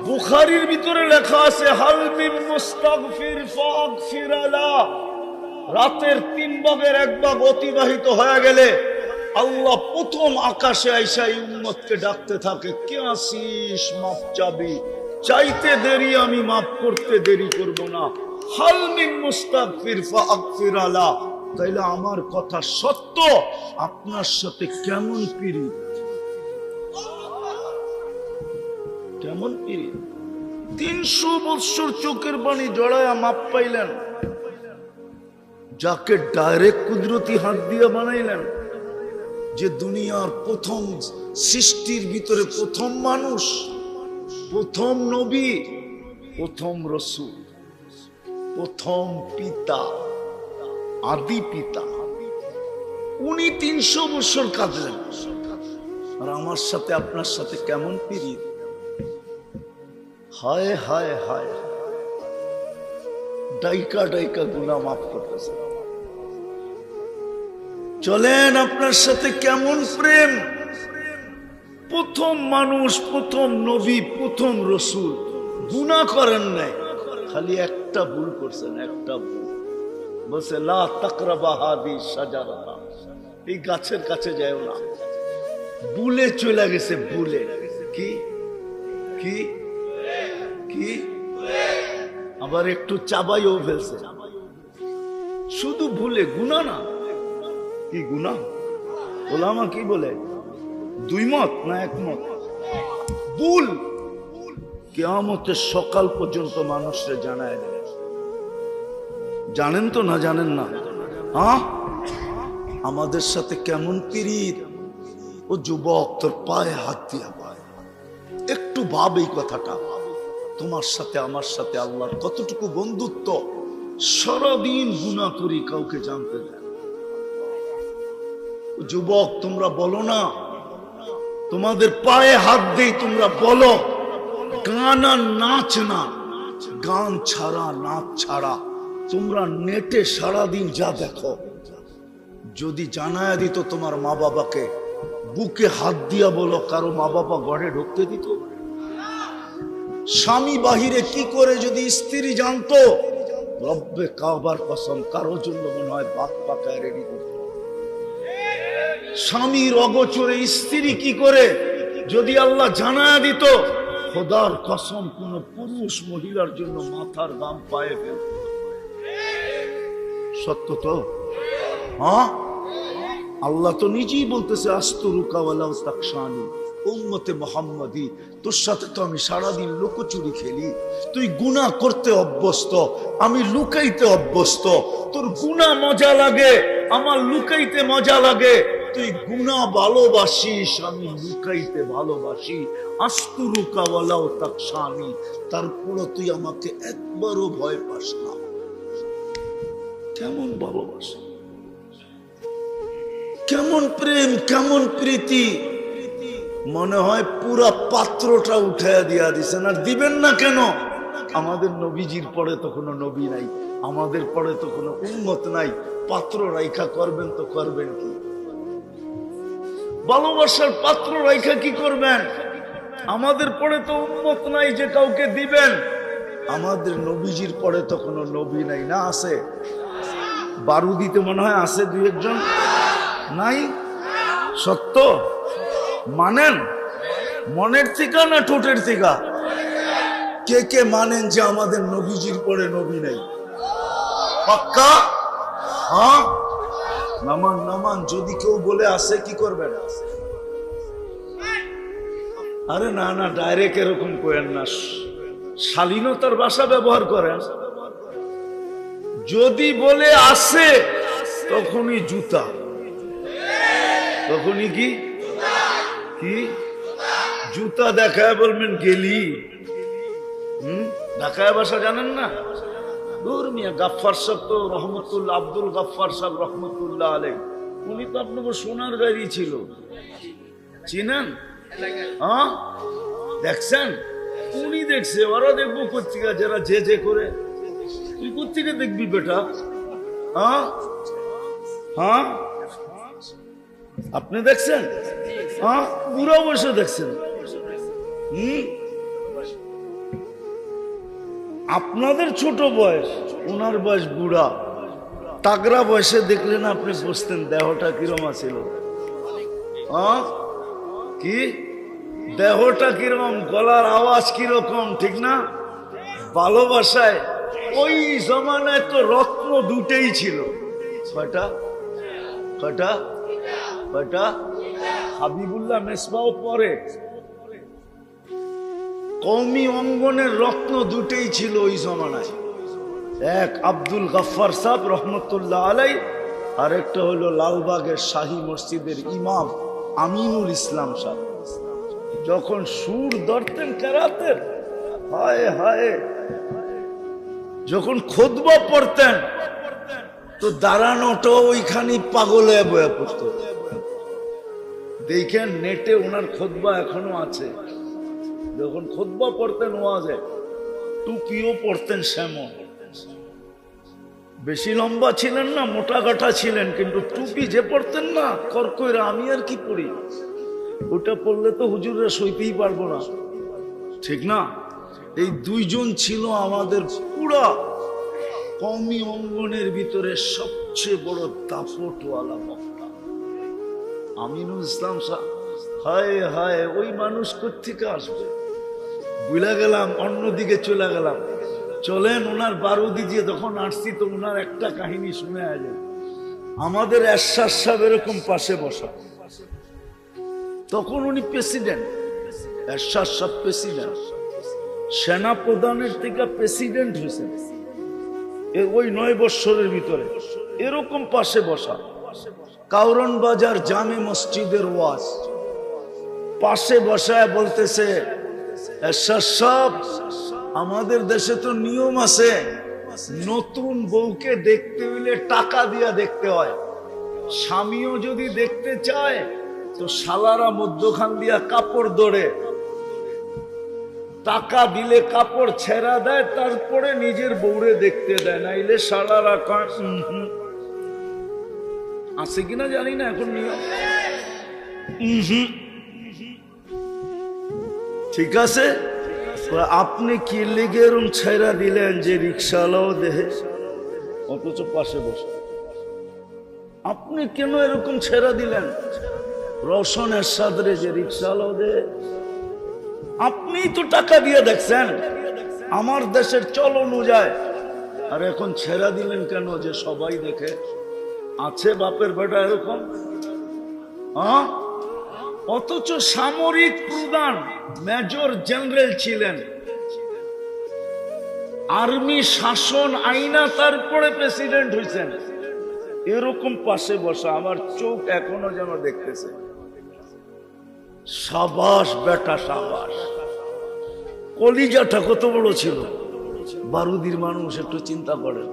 বুখারীর ভিতরে লেখা আছে হাল মিন মুস্তাগফির ফাগফির লা। রাতের 3 ভাগের 1 ভাগ অতিবাহিত হয়ে গেলে আল্লাহ প্রথম আকাশে আইসা এই উম্মতকে ডাকতে থাকে, কে আসিস মাফ চাবি, চাইতে দেরি আমি মাফ করতে দেরি করব না। হাল মিন মুস্তাগফির ফাগফির লা। তাইলে আমার কথা সত্য, আপনার সাথে কেমন পিরিত, কেমন পিরিত। 300 বৎসর চোখের পানি জড়ায়া মাপ পাইলেন, যাকে ডাইরেক্ট কুদরতি হাত দিয়ে বানাইলেন, যে দুনিয়ার প্রথম সৃষ্টির ভিতরে প্রথম মানুষ, প্রথম নবী, প্রথম রসূল, প্রথম পিতা, আদি পিতা, উনি 300 বছর কাঁদলেন। আর আমার সাথে আপনার সাথে কেমন পিরিত। হায় হায় হায়, ডাইকা ডাইকা গুনাহ মাফ করতেছে। চলেন আপনার সাথে কেমন প্রেম। প্রথম মানুষ, প্রথম নবী, প্রথম রসূল, গুনাহ করেন নাই, খালি একটা ভুল করছেন, একটা ভুল। বলছে লা তাকরাবা হাদি শাজারা, এই গাছের কাছে যাও না। ভুলে চলে গেছে, ভুলে। কি কি কি আবার একটু চাবাইও ফেলছে, শুধু ভুলে, গুনাহ না। কি গুনাহ? ওলামা কি বলে, 2 মত না 1 মত? ভুল কিয়ামতের সকাল পর্যন্ত মানুষরে জানায় দেবে। জানেন তো না জানেন না? হ্যাঁ, আমাদের সাথে কেমন পিরিত। ও যুবক, তোর পায়ে হাত দিয়া পায়, একটু ভাব এই কথাটা। তোমার সাথে আমার সাথে আল্লাহর কতটুকু বন্ধুত্ব। সারাদিন গুনাহ করি, কাউকে জানতে দেন। যুবক, তোমরা বলো না, তোমাদের পায়ে হাত দেই, তোমরা বলো, গান আর নাচ না, গান ছাড়া নাচ ছাড়া তোমরা নেটে সারাদিন যা দেখো, যদি জানায় দিত তোমার মা বাবাকে, বুকে হাত দিয়া বলো, কারো মা বাবা ঘরে ঢুকতে দিত? স্বামী বাহিরে কি করে যদি স্ত্রী জানতো, রব্বে কাবার কসম, কারো জন্য মনে হয় ভাত পাকায় রেডি করত। স্বামীর অগোচরে স্ত্রী কি করে যদি আল্লাহ জানায় দিত, খোদার কসম কোন পুরুষ মহিলার জন্য মাথার গাম পায়ে ফেলত। সত্য তো? হ্যাঁ, আল্লাহ তো নিজেই বলতেছে, আস্তুরুকা ওয়ালাউ তাকশানি, উম্মতে মুহাম্মাদি, তোর সাথে তো আমি সারাদিন লুকোচুরি খেলি। তুই গুনাহ করতে অভ্যস্ত, আমি লুকাইতে অভ্যস্ত। তোর গুনাহ মজা লাগে, আমার লুকাইতে মজা লাগে। তুই গুনাহ ভালোবাসিস, আমি লুকাইতে ভালোবাসি। আস্তুরুকা ওয়ালাউ তাকশানি, তারপরও তুই আমাকে একবারও ভয় পাস না। কেমন ভালোবাসা, কেমন প্রেম, কেমন প্রীতি। মনে হয় পুরা পাত্রটা উঠাইয়া দিয়া দিছেন। আর দিবেন না কেন? আমাদের নবীজির পরে তো কোনো নবী নাই, আমাদের পরে তো কোনো উম্মত নাই। পাত্র রাইখা করবেন তো করবেন কি? ভালোবাসার পাত্র রাইখা কি করবেন? আমাদের পরে তো উম্মত নাই যে কাউকে দিবেন। আমাদের নবীজির পরে তো কোনো নবী নাই। না আছে? বারুদিতে মনে হয় আছে 2-1 জন। নাই? সত্য মানেন? মনের থেকে না ঠোঁটের থেকে? কে কে মানেন যে আমাদের নবীজির পরে নবী নাই? পাক্কা? হ্যাঁ, নামান নামান। যদি কেউ বলে আসে, কি করবেন? আরে না না, ডাইরেক্ট এরকম করেন না, শালীনতার ভাষা ব্যবহার করেন। যদি বলে আসে, তখনই জুতা। তখনই কি কি জুতা দেখায় বলবেন গেলি। ঢাকায় ভাষা জানেন না? দূর মিয়া, গাফফার সাহেব তো রহমতুল্লাহ, আব্দুল গাফফার সাহেব রহমতুল্লাহ আলাইহি, উনি তো আপনাকে সোনার গাড়ি ছিল, চিনেন? হ্যাঁ, দেখছেন? উনি দেখছে, ওরা দেখবো কোথেকে, যারা যে যে করে। তুই কোথেকে দেখবি বেটা? হ্যাঁ হ্যাঁ, আপনি দেখছেন? হ্যাঁ, বুড়া বসে দেখছেন। আপনাদের ছোট বয়স, ওনার বয়স বুড়া। তাগড়া বয়সে দেখলেন আপনি বুঝতেন দেহটা কিরম ছিল। কি দেহটা কিরকম, গলার আওয়াজ কিরকম, ঠিক না? ভালোবাসায় ওই জমানায় তো রত্ন দুটেই ছিল। কয়টা কয়টা কয়টা? হাবিবুল্লাহ মেসবাও পরে। কওমি অঙ্গনের রত্ন দুটেই ছিল ওই জমানায়। এক আব্দুল গফফার সাহেব রহমতুল্লাহ আলাই, আর একটা হলো লালবাগের শাহী মসজিদের ইমাম আমিনুল ইসলাম সাহেব। যখন সুর ধরতেন কেরাতের, হায় হায়, যখন খুতবা পড়তেন তো দাঁড়ানোটা ওইখানে পাগল হয়ে বয়ে পড়ত। দেখেন নেটে ওনার খুতবা এখনো আছে। যখন খুতবা পড়তেন ওয়াজে, টুপিও পড়তেন শ্যামল। বেশি লম্বা ছিলেন না, মোটা গাঁটা ছিলেন, কিন্তু টুপি যে পড়তেন না করকইরা, আমি আর কি পড়ি, ওটা পড়লে তো হুজুররা সইতেই পারবো না, ঠিক না? এই দুইজন ছিল আমাদের পুরা কওমি অঙ্গনের ভিতরে সবচেয়ে বড় দাপটওয়ালা বক্তা আমিনুল ইসলাম সাহেব। হায় হায়, ওই মানুষ কোত্থেকে আসবে? বুঝলা গেলাম, অন্যদিকে চলে গেলাম। চলেন ওনার বারুদি দিয়ে যখন আসছি তো ওনার একটা কাহিনী শুনে আসেন। আমাদের এরশাদ সাহেব এরকম পাশে বসা, তখন উনি প্রেসিডেন্ট, এরশাদ সাহেব প্রেসিডেন্ট, সেনা প্রধানের থেকে প্রেসিডেন্ট হয়েছেন ওই 9 বছরের ভিতরে। এরকম পাশে বসা, কাউরন বাজার জামে মসজিদের ওয়াজ, পাশে বসায় বলতেছে, এরশাদ সাহেব, আমাদের দেশে তো নিয়ম আছে, নতুন বউকে দেখতে হইলে টাকা দিয়া দেখতে হয়। স্বামীও যদি দেখতে চায় তো শালারা মধ্যখান দিয়া কাপড় ধরে, টাকা দিলে কাপড় ছেড়া দেয়, তারপরে নিজের বউরে দেখতে দেয়, নাইলে শালারা আছে কিনা জানি না এখন নিয়ম। ঠিক আছে, আপনি কি লেগে এরম ছেড়া দিলেন যে রিক্সাওয়ালাও দেহে, অথচ পাশে বসে? আপনি কেন এরকম ছেড়া দিলেন রওশনের সাদরে যে রিক্সাওয়ালাও দেহে? আপনি তো টাকা দিয়ে দেখছেন, আমার দেশের চল অনুযায়ী, আর এখন ছেড়া দিলেন কেন যে সবাই দেখে? আছে বাপের বেটা এরকম? অথচ সামরিক প্রধান মেজর জেনারেল ছিলেন, আর্মি শাসন আইনা, তারপরে প্রেসিডেন্ট হয়েছেন। এরকম পাশে বসা, আমার চোখ এখনো যেন দেখতেছে। সাবাস বেটা সাবাস। কলিজাটা কত বড় ছিল, বারুদির মানুষ, একটু চিন্তা করেন।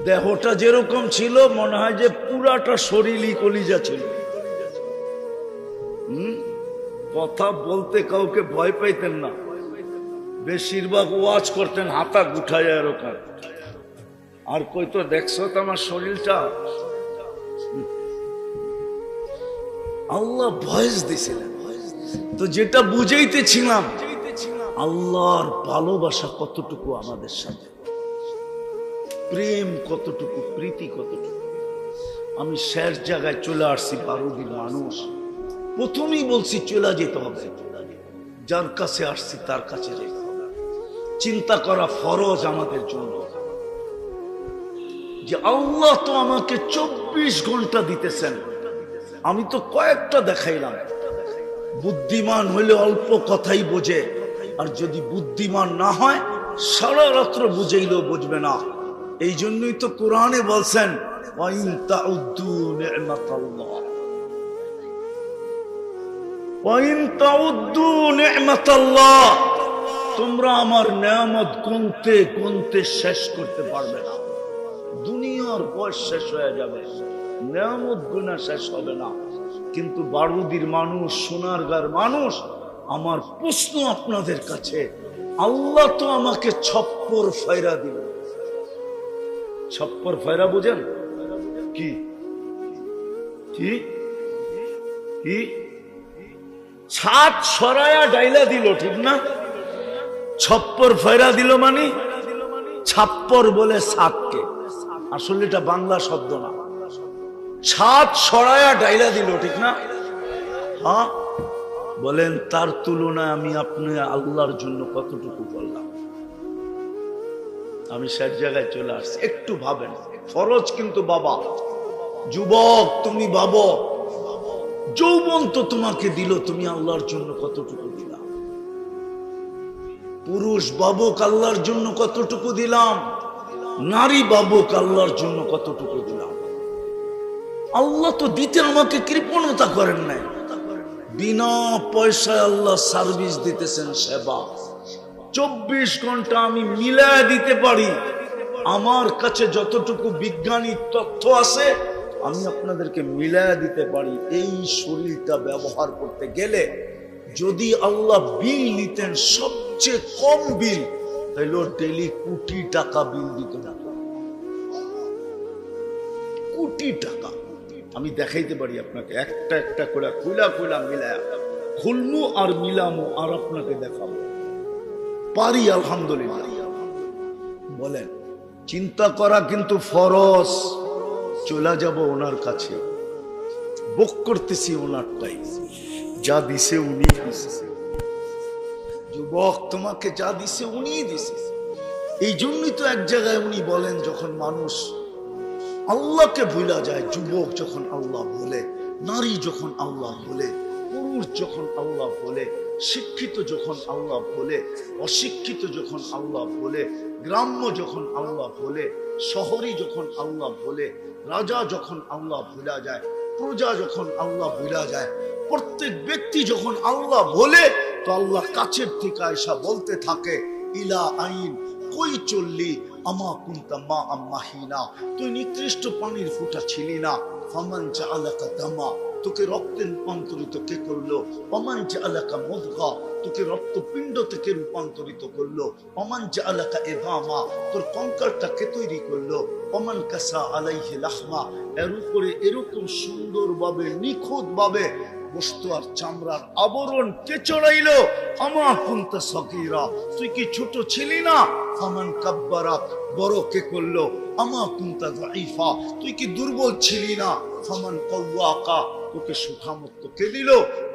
দেহটা যেরকম ছিল মনে হয় যে পুরাটা শরীরই কলিজা ছিল। কথা বলতে কাউকে ভয় পাইতেন না, বেশিরভাগ ওয়াজ করতেন হাতা গুঠায় এরকম। আর কই তো দেখছো তো আমার শরীরটা? আল্লাহ ভয়েস দিছিলেন। তো যেটা বুঝাইতেছিলাম, আল্লাহর ভালোবাসা কতটুকু আমাদের সাথে, প্রেম কতটুকু, প্রীতি কতটুকু। আমি শেষ জায়গায় চলে আসছি, বারুদির মানুষ। প্রথমেই বলছি চলে যেতে হবে, যার কাছে আসছি তার কাছে যেতে হবে। চিন্তা করা ফরজ আমাদের জন্য যে আল্লাহ তো আমাকে 24 ঘন্টা দিতেছেন, আমি তো কয়েকটা দেখাইলাম। বুদ্ধিমান হইলে অল্প কথাই বোঝে, আর যদি বুদ্ধিমান না হয় সারা রাত্র বুঝাইলেও বুঝবে না। এই জন্যই তো কোরআনে বলছেন, ওয়াইন তাউদ্দু নি'মাতাল্লাহ, ওয়াইন তাউদ্দু নি'মাতাল্লাহ, তোমরা আমার নেয়ামত গুনতে গুনতে শেষ করতে পারবে না। দুনিয়ার বয়স শেষ হয়ে যাবে, নেয়ামত গুনা শেষ হবে না। কিন্তু বারুদির মানুষ, সোনারগাঁর মানুষ, আমার প্রশ্ন আপনাদের কাছে, আল্লাহ তো আমাকে ছপ্পর ফায়রা দিল। ছপ্পর ফায়রা বুঝেন কি? কি কি? ছাদ সরায়া ডাইলা দিল, ঠিক না? ছপ্পর ফেরা দিল মানে ছাপ্পর বলে ছাদকে, আসলে এটা বাংলা শব্দ না, ছাদ সরায়া ডাইলা দিল, ঠিক না? হ্যাঁ, বলেন তার তুলনায় আমি আপনি আল্লাহর জন্য কতটুকু করলাম? আমি সব জায়গায় চলে আসছি, একটু ভাবেন। ফরজ কিন্তু বাবা, যুবক তুমি ভাবো, যৌবন তো তোমাকে দিল, তুমি আল্লাহর জন্য কতটুকু দিলাম? পুরুষ বাবুক আল্লাহর জন্য কতটুকু দিলাম? নারী বাবুক আল্লাহর জন্য কতটুকু দিলাম? আল্লাহ তো দিতে আমাকে কৃপণতা করেন নাই, বিনা পয়সায় আল্লাহ সার্ভিস দিতেছেন, সেবা। 24 ঘন্টা আমি মিলায় দিতে পারি। আমার কাছে যতটুকু বিজ্ঞানী তথ্য আছে আমি আপনাদেরকে মিলায় দিতে পারি। এই শরীরটা ব্যবহার করতে গেলে যদি আল্লাহ বিল নিতেন, সবচেয়ে কম বিল, তাহলে ডেইলি কোটি টাকা বিল দিত না, কোটি টাকা। আমি দেখাইতে পারি আপনাকে, একটা একটা করে খুলা খুলা মিলায়া খুলমু আর মিলামু আর আপনাকে দেখাবো পারি, আলহামদুলিল্লাহ। বলেন, চিন্তা করা কিন্তু ফরজ। চলে যাব ওনার কাছে, বুক করতেছি ওনারটাই, যা দিছে উনি দিছে। যুবক, তোমাকে যা দিছে উনি দিছে। এই জন্যই তো এক জায়গায় উনি বলেন, যখন মানুষ আল্লাহকে ভুলা যায়, যুবক যখন আল্লাহ বলে, নারী যখন আল্লাহ বলে, পুরুষ যখন আল্লাহ বলে, শিক্ষিত যখন আল্লাহ বলে, অশিক্ষিত যখন আল্লাহ বলে, গ্রাম্য যখন আল্লাহ বলে, শহরে যখন আল্লাহ বলে, রাজা যখন আল্লাহ ভুলা যায়, প্রজা যখন আল্লাহ ভুলা যায়, প্রত্যেক ব্যক্তি যখন আল্লাহ বলে, তো আল্লাহ কাছের থেকে আয়সা বলতে থাকে, ইলা আইন কই চললি আমা কুনতা মা আম্মাহিনা, তুই নিকৃষ্ট পানির ফুটা ছিলি না। ফামান জাআলাকা দামা, তোকে রক্তে রূপান্তরিত কে করলো? ওমান জাআলাকা মুদগা, তোকে রক্তপিণ্ড থেকে রূপান্তরিত করলো। ওমান জাআলাকা ইযামা, তোর কঙ্কালটা কে তৈরি করলো? ওমান কাসা আলাইহি লাহমা, এর উপরে এরকম সুন্দরভাবে নিখুঁতভাবে বস্তু আর চামড়ার আবরণ কে চড়াইলো? আমা কুনতা সগীরা, তুই কি ছোট ছিলি না? ফামান কাব্বারাক, বড় কে করলো? আমা কুনতা যায়ীফা, তুই কি দুর্বল ছিলি না? ফামান কাওয়াকা, তোকে সুঠামত্ব কে দিল?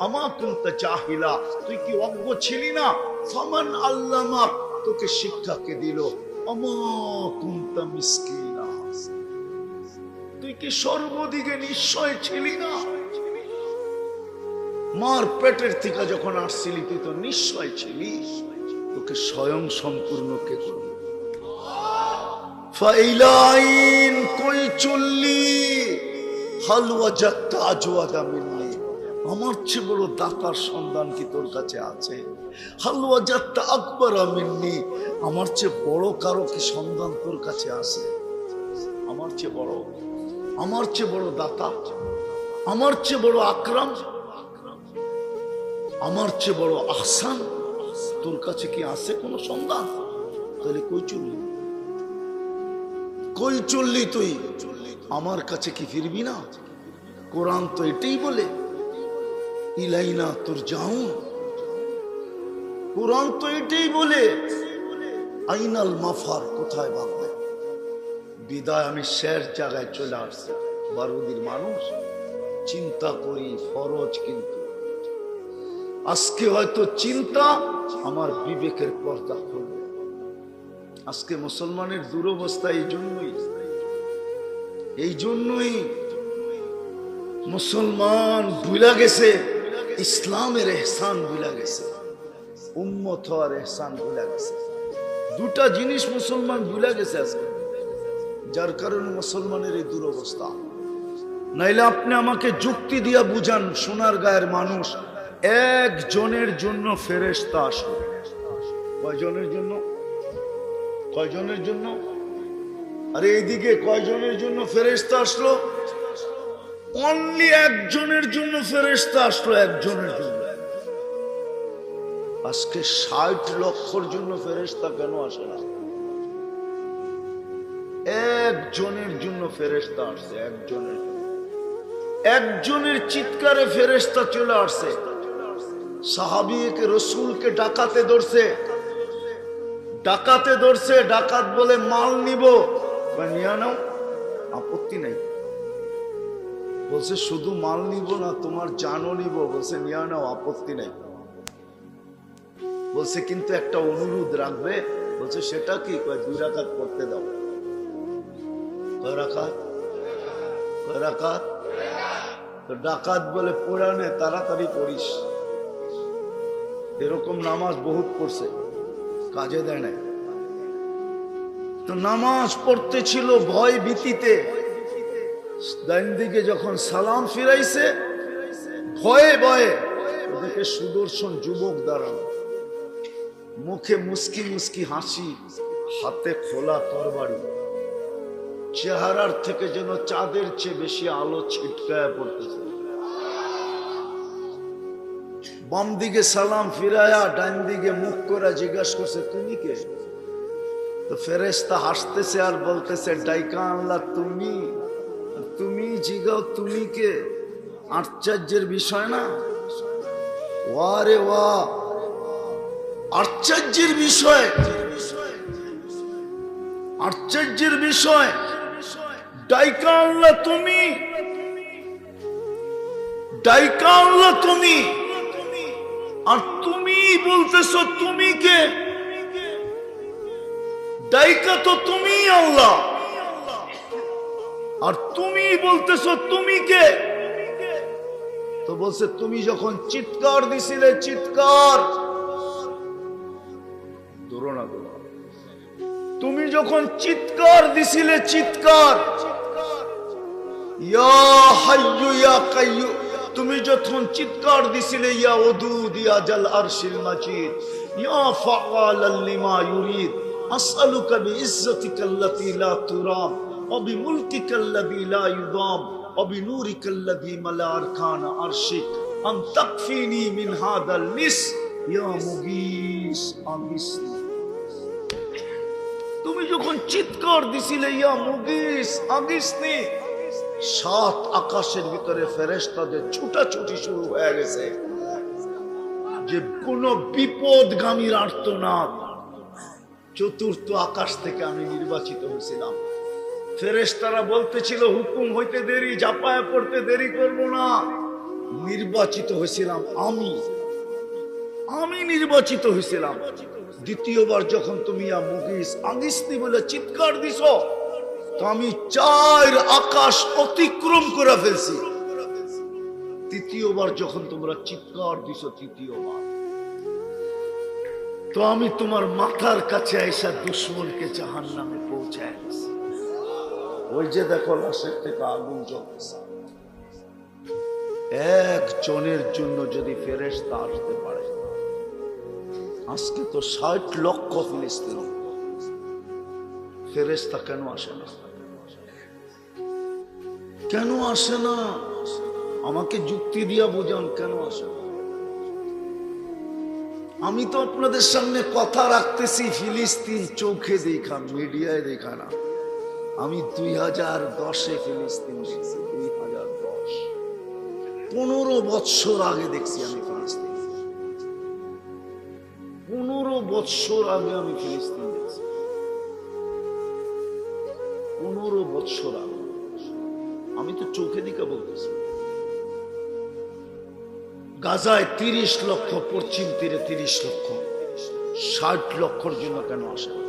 আমা কুনতা জাহিলা, তুই কি অজ্ঞ ছিলি না? ফামান আল্লামাক, তোকে শিক্ষা কে দিল? আমা কুনতা মিসকিনা, তুই কি সর্বদিকে নিশ্চয় ছিলি না? মার পেটের থেকে যখন আসছিলি তুই তো নিশ্চয় ছিলি, তোকে স্বয়ং সম্পূর্ণ কে করল? ফাইলাইন কই চললি হাল ওয়াজাদতা আজওয়াদা মিন্নি, আমার চেয়ে বড় দাতার সন্ধান কি তোর কাছে আছে? হাল ওয়াজাদতা আকবারা মিন্নি, আমার চেয়ে বড় কারো কি সন্ধান তোর কাছে আছে? আমার চেয়ে বড়, আমার চেয়ে বড় দাতা, আমার চেয়ে বড় আকরাম, আমার চেয়ে বড় আহসান তোর কাছে কি আছে কোন সন্ধান? তাহলে কই চললি, কই চললি তুই? আমার কাছে কি ফিরবি না? কোরআন তো এটাই বলে, ইলাইনা তোর যাও, কোরআন তো এটাই বলে, আইনাল মাফার, কোথায় ভাববে বিদায়? আমি শেষ জায়গায় চলে আসছি। বারুদির মানুষ চিন্তা করি ফরজ, কিন্তু আজকে হয়তো চিন্তা আমার বিবেকের পর্দা খুলবে। আজকে মুসলমানের দুরবস্থা এই জন্যই মুসলমান ভুলা গেছে, ইসলামের এহসান ভুলা গেছে, উম্মত হওয়ার এহসান ভুলা গেছে। দুটা জিনিস মুসলমান ভুলা গেছে আজকে, যার কারণে মুসলমানের এই দুরবস্থা। নাইলে আপনি আমাকে যুক্তি দিয়া বুঝান, সোনার গায়ের মানুষ, একজনের জন্য ফেরেশতা আসলো। কয়জনের জন্য? কয়জনের জন্য? আরে এদিকে কয়জনের জন্য ফেরেশতা আসলো? অনলি একজনের জন্য ফেরেশতা আসলো, একজনের জন্য। আজকে 60 লক্ষর জন্য ফেরেশতা কেন আসে না? একজনের জন্য ফেরেশতা আসছে, একজনের। একজনের চিৎকারে ফেরেশতা চলে আসছে। সাহাবীকে রসুলকে ডাকাতে ধরছে, ডাকাতে ধরছে, ডাকাত বলে মাল নিব, নিয়ে নাও, আপত্তি নাই। বলছে শুধু মাল নিব না, তোমার জানও নিব। বলছে নিয়ে নাও, আপত্তি নাই। বলছে কিন্তু একটা অনুরোধ রাখবে। বলছে সেটা কি? 2 রাকাত পড়তে দাও। কয় রাকাত? কয় রাকাত? তো ডাকাত বলে পড়ানে, তাড়াতাড়ি পড়িস। এরকম নামাজ বহুত পড়ছে, কাজে দেয় নাই। তো নামাজ পড়তে ছিল ভয় ভীতিতে। ডান দিকে যখন সালাম ফিরাইছে, ভয়ে ভয়ে ওদেরকে সুদর্শন যুবক দাঁড়ানো, মুখে মুস্কি মুস্কি হাসি, হাতে খোলা তরবারি, চেহারার থেকে যেন চাঁদের চেয়ে বেশি আলো ছিটকায় পড়তেছে। বাম দিকে সালাম ফিরায়া ডান দিকে মুখ করে জিজ্ঞাসা করছে তুমি কে? তো ফেরেশতা হাসতেছে আর বলতেছে ডাইকা আল্লাহ তুমি, তুমি জিগাও তুমি কে? আশ্চর্যের বিষয় না? ওয়া রে ওয়া, আশ্চর্যের বিষয়, আশ্চর্যের বিষয়। ডাইকা আল্লাহ তুমি, ডাইকা আল্লাহ তুমি, আর তুমি বলতেছো তুমি কে? ডাইকা তো তুমি আল্লাহ, আর তুমি বলতেছো তুমি কে? তো বলছে তুমি যখন চিৎকার দিছিলে, চিৎকার ধরো না, তুমি যখন চিৎকার দিছিলে, চিৎকার, ইয়া হাইয়ু ইয়া কাইয়্যুম, তুমি যখন চিৎকার দিছিলে, ইয়া ওদুদ ইয়া জাল আরশিল মাজিদ, ইয়া ফাআলাল লিমা ইউরিদ, আসআলুকা বিইজ্জাতিকাল্লাতী লা তুরাম ওয়া বিমুলকিকাল্লাযী লা ইউদাম ওয়া বিনূরিকাল্লাযী মালা আরকানা আরশিক আন তাকফিনি মিন হাদাল লিস ইয়া মুগীস আমিসনি। তুমি যখন চিৎকার দিছিলে ইয়া মুগীস আগিসনি, 7 আকাশের ভিতরে ফেরেশতাদের ছুটাছুটি শুরু হয়ে গেছে, যে কোন বিপদগামীর আর্তনাদ। 4th আকাশ থেকে আমি নির্বাচিত হয়েছিলাম। ফেরেশতারা বলতেছিল হুকুম হইতে দেরি, জাপায় পড়তে দেরি করব না। নির্বাচিত হয়েছিলাম আমি, আমি নির্বাচিত হয়েছিলাম। দ্বিতীয়বার যখন তুমি ইয়া মুগীস আগিসনি বলে চিৎকার দিছ, তো আমি 4 আকাশ অতিক্রম করে ফেলছি। তৃতীয়বার যখন তোমরা চিৎকার দিছ, তৃতীয়বার, তো আমি তোমার মাথার কাছে আইসা দুশ্মনকে জাহান্নামে পৌঁছায় গেছি। ওই যে দেখো লাশের থেকে আগুন জ্বলতেছে। একজনের জন্য যদি ফেরেশতা আসতে পারে, আজকে তো 60 লক্ষ ফিলিস্তিনি, ফেরেশতা কেন আসে না? কেন আসে না? আমাকে যুক্তি দিয়া বোঝান, কেন আসে না? আমি তো আপনাদের সামনে কথা রাখতেছি ফিলিস্তিন চোখে দেখা, মিডিয়ায় দেখা না। আমি 2010-এ ফিলিস্তিন দেখছি, 2010, 15 বৎসর আগে দেখছি আমি ফিলিস্তিন। 15 বৎসর আগে আমি ফিলিস্তিন দেখছি, 15 বৎসর আগে। আমি তো চোখে দিকে বলতেছি। গাজায় 30 লক্ষ, পশ্চিম তীরে 30 লক্ষ, 60 লক্ষর জন্য কেন আসে না?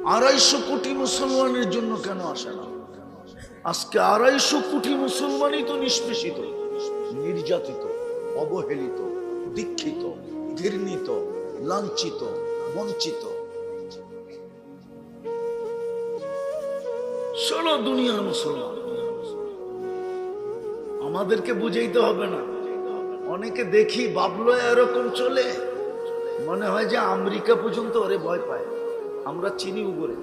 250 কোটি মুসলমানের জন্য কেন আসে না? আজকে 250 কোটি মুসলমানই তো নিষ্পেষিত, নির্যাতিত, অবহেলিত, দীক্ষিত, ঘৃণিত, লাঞ্ছিত, বঞ্চিত। সারা দুনিয়ার মুসলমান। আমাদেরকে বুঝাইতে হবে না। অনেকে দেখি ভাবলো এরকম চলে, মনে হয় যে আমেরিকা পর্যন্ত ওরে ভয় পায়। আমরা চিনি উপরে,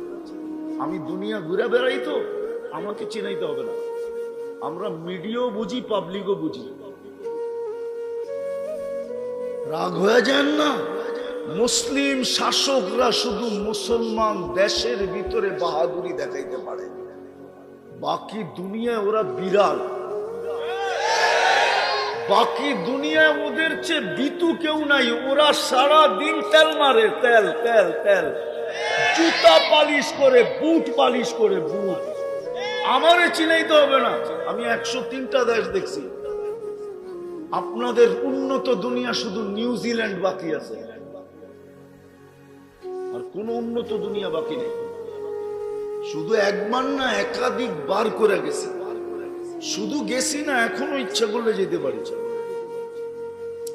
আমি দুনিয়া ঘুরে বেড়াই, তো আমাকে চিনাইতে হবে না। আমরা মিডিয়াও বুঝি, পাবলিকও বুঝি। রাগ হয়ে যান না। মুসলিম শাসকরা শুধু মুসলমান দেশের ভিতরে বাহাদুরি দেখাইতে পারে, বাকি দুনিয়ায় ওরা বিড়াল। বাকি দুনিয়ায় ওদের চেয়ে বিতু কেউ নাই। ওরা সারা দিন তেল মারে, তেল তেল তেল, জুতা পালিশ করে, বুট পালিশ করে, বুট। আমারে চিনাইতে হবে না, আমি 103টা দেশ দেখছি। আপনাদের উন্নত দুনিয়া শুধু নিউজিল্যান্ড বাকি আছে, আর কোন উন্নত দুনিয়া বাকি নেই। শুধু একবার না একাধিক বার করে গেছি, শুধু গেছি না, এখনো ইচ্ছা করলে যেতে পারি।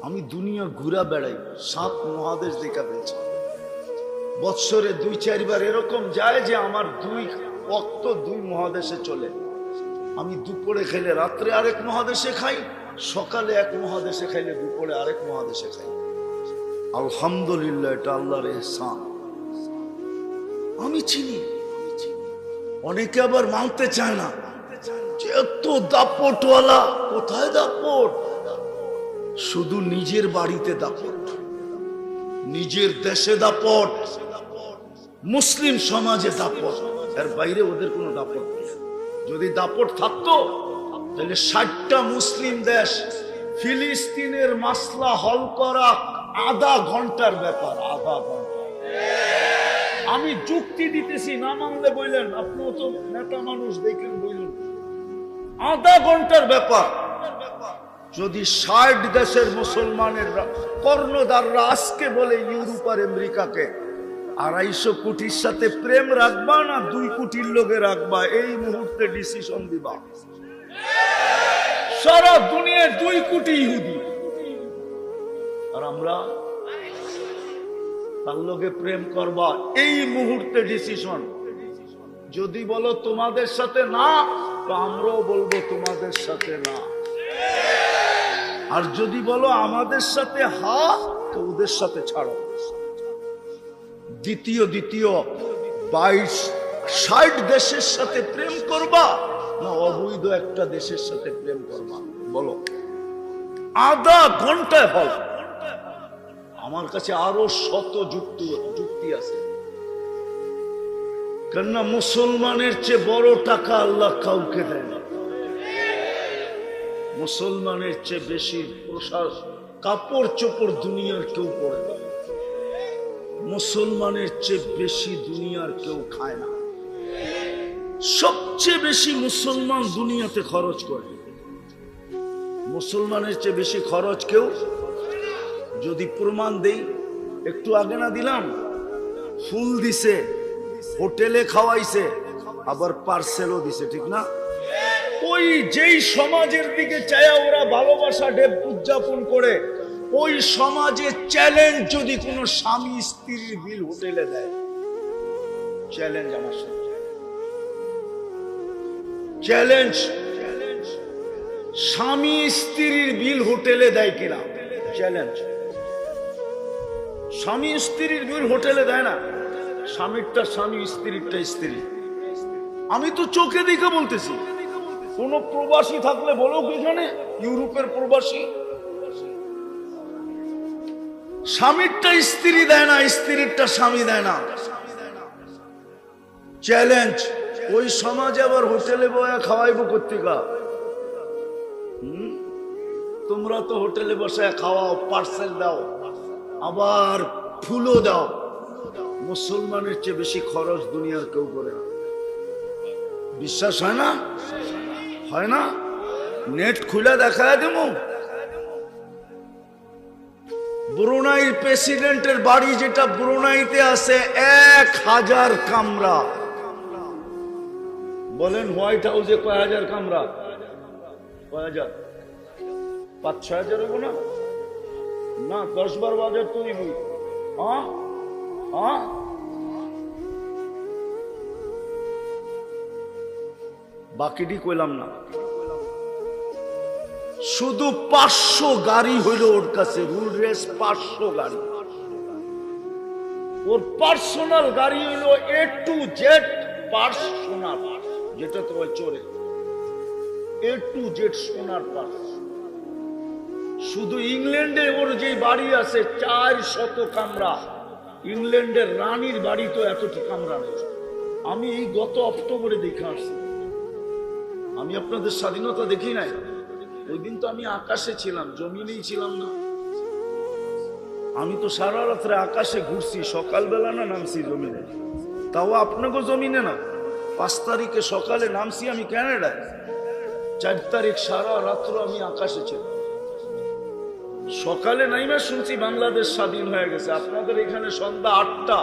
আমি দুনিয়া ঘুরা বেড়াই, 7 মহাদেশ দেখা পেয়েছি। বৎসরে 2-4 বার এরকম যায় যে আমার 2 ওয়াক্ত 2 মহাদেশে চলে। আমি দুপুরে খেলে রাত্রে আরেক মহাদেশে খাই, সকালে এক মহাদেশে খাইলে দুপুরে আরেক মহাদেশে খাই। আলহামদুলিল্লাহ, এটা আল্লাহর ইহসান। আমি চিনি, অনেকে আবার মানতে চায় না, এত দাপটওয়ালা। কোথায় দাপট? শুধু নিজের বাড়িতে দাপট, নিজের দেশে দাপট, মুসলিম সমাজে দাপট, এর বাইরে ওদের কোনো দাপট নেই। যদি দাপট থাকতো তাহলে 60টা মুসলিম দেশ ফিলিস্তিনের মাসলা হল করা আধা ঘন্টার ব্যাপার, আধা ঘন্টা। আমি যুক্তি দিতেছি, না মানলে বললেন, আপনিও তো নেতা মানুষ, দেখেন বললেন, আধা ঘন্টার ব্যাপার। যদি 60 দেশের মুসলমানের কর্ণধাররা আজকে বলে ইউরোপ আর আমেরিকাকে 250 কোটির সাথে প্রেম রাখবা না 2 কোটির লোকে রাখবা, এই মুহূর্তে ডিসিশন দিবা। সারা দুনিয়ার 2 কোটি ইহুদি, আর আমরা তার লোকে প্রেম করবা, এই মুহূর্তে ডিসিশন। যদি বলো তোমাদের সাথে না, তো আমরাও বলবো তোমাদের সাথে না। আর যদি বলো আমাদের সাথে হা, তো ওদের সাথে ছাড়ো। দ্বিতীয় 60 দেশের সাথে প্রেম করবা না অবৈধ একটা দেশের সাথে প্রেম করবা? বলো। আধা ঘন্টায় হল। আমার কাছে আরো শত যুক্তি আছে। কেননা মুসলমানের চেয়ে বড় টাকা আল্লাহ কাউকে দেয় না। মুসলমানের চেয়ে বেশি কাপড় চোপড় দুনিয়ার কেউ পরে না। মুসলমানের চেয়ে বেশি দুনিয়ার কেউ খায় না। সবচেয়ে বেশি মুসলমান দুনিয়াতে খরচ করে। মুসলমানের চেয়ে বেশি খরচ কেউ, যদি প্রমাণ দেই, একটু আগে না দিলাম, ফুল দিছে, হোটেলে খাওয়াইছে, আবার পার্সেলও দিছে, ঠিক না? ওই যেই সমাজের দিকে চায়া ওরা ভালোবাসা ডে উদযাপন করে, ওই সমাজে চ্যালেঞ্জ যদি কোনো স্বামী স্ত্রীর বিল হোটেলে দেয়, চ্যালেঞ্জ আমার সাথে, চ্যালেঞ্জ, স্বামী স্ত্রীর বিল হোটেলে দেয় কিনা, চ্যালেঞ্জ। স্বামী স্ত্রীর বিল হোটেলে দেয় না, স্বামীরটা স্বামী, স্ত্রীরটা স্ত্রী। আমি তো চোখে দেখে বলতেছি। কোন প্রবাসী থাকলে বলো, এখানে ইউরোপের প্রবাসী, স্বামীরটা স্ত্রী দেয় না, স্ত্রীরটা স্বামী দেয় না, চ্যালেঞ্জ। ওই সমাজে আবার হোটেলে বয়া খাওয়াইবো কর্তিকা। তোমরা তো হোটেলে বসে খাওয়াও, পার্সেল দাও, আবার ফুলও দাও। মুসলমানের চেয়ে বেশি খরচ দুনিয়ার কেউ করে না। বিশ্বাস হয় না? হয় না? নেট খুলে দেখা দেব। ব্রুনাইর প্রেসিডেন্টের বাড়ি যেটা ব্রুনাইতে আছে, 1000 কামরা। বলেন হোয়াইট হাউসে কয় হাজার কামরা? কয় হাজার? 5-6 হাজার হবো না? না, 10-12 হাজার তো নিবই। বাকিটি কইলাম না। শুধু 500 গাড়ি হইল ওর কাছে, রুল রেস 500 গাড়ি। ওর পার্সোনাল গাড়ি হইল A to Z পার্সোনাল, যেটা তো চোরে A to Z সোনার পার্স। শুধু ইংল্যান্ডে ওর যে বাড়ি আছে 400 কামরা। ইংল্যান্ডের রানীর বাড়ি তো এতটি কামরা নেই। আমি এই গত অক্টোবরে দেখে আসছি। আমি আপনাদের স্বাধীনতা দেখি নাই, ওই দিন তো আমি আকাশে ছিলাম, জমিনেই ছিলাম না। আমি তো সারা রাত্রে আকাশে ঘুরছি, সকালবেলা না নামছি জমিনে, তাও আপনাকে জমিনে না। 5 তারিখে সকালে নামছি আমি ক্যানাডায়, 4 তারিখ সারা রাত্র আমি আকাশে ছিলাম। সকালে নাইমা শুনছি বাংলাদেশ স্বাধীন হয়ে গেছে। আপনাদের এখানে সন্ধ্যা 8টা,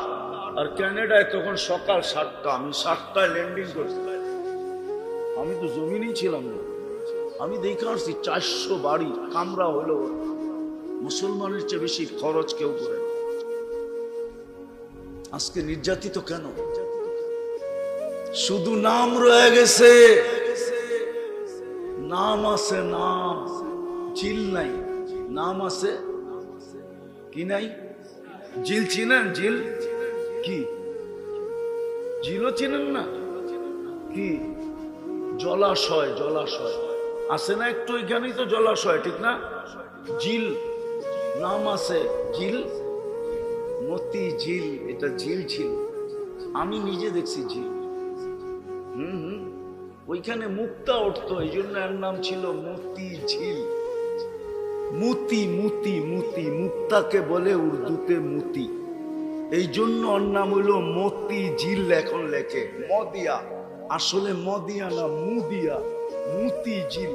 আর ক্যানাডায় তখন সকাল 7টা। আমি 7টায় ল্যান্ডিং করছি, আমি তো জমিনেই ছিলাম না। আমি দেখে আসছি 400 বাড়ি, কামরা হলো মুসলমানের চেয়ে বেশি খরচ কেউ করে না। আজকে নির্যাতিত কেন? শুধু নাম রয়ে গেছে, নাম আছে, নাম, জিল নাই। নাম আছে কি নাই? জিল চিনেন? জিল কি? জিলও চিনেন না? কি? জলাশয়, জলাশয় আছে না একটু, এখানেই তো জলাশয়, ঠিক না? জিল নাম আছে, জিল, মতি ঝিল, এটা ঝিল ছিল, আমি নিজে দেখছি ঝিল। ওইখানে মুক্তা উঠতো, এই জন্য এর নাম ছিল মতি ঝিল। মুতি, মুতি, মুতি, মুক্তাকে বলে উর্দুতে মুতি, এই জন্য ওর নাম হইল মতি ঝিল। এখন লেখে মদিয়া, আসলে মদিয়া না, মুদিয়া, মুতি ঝিল,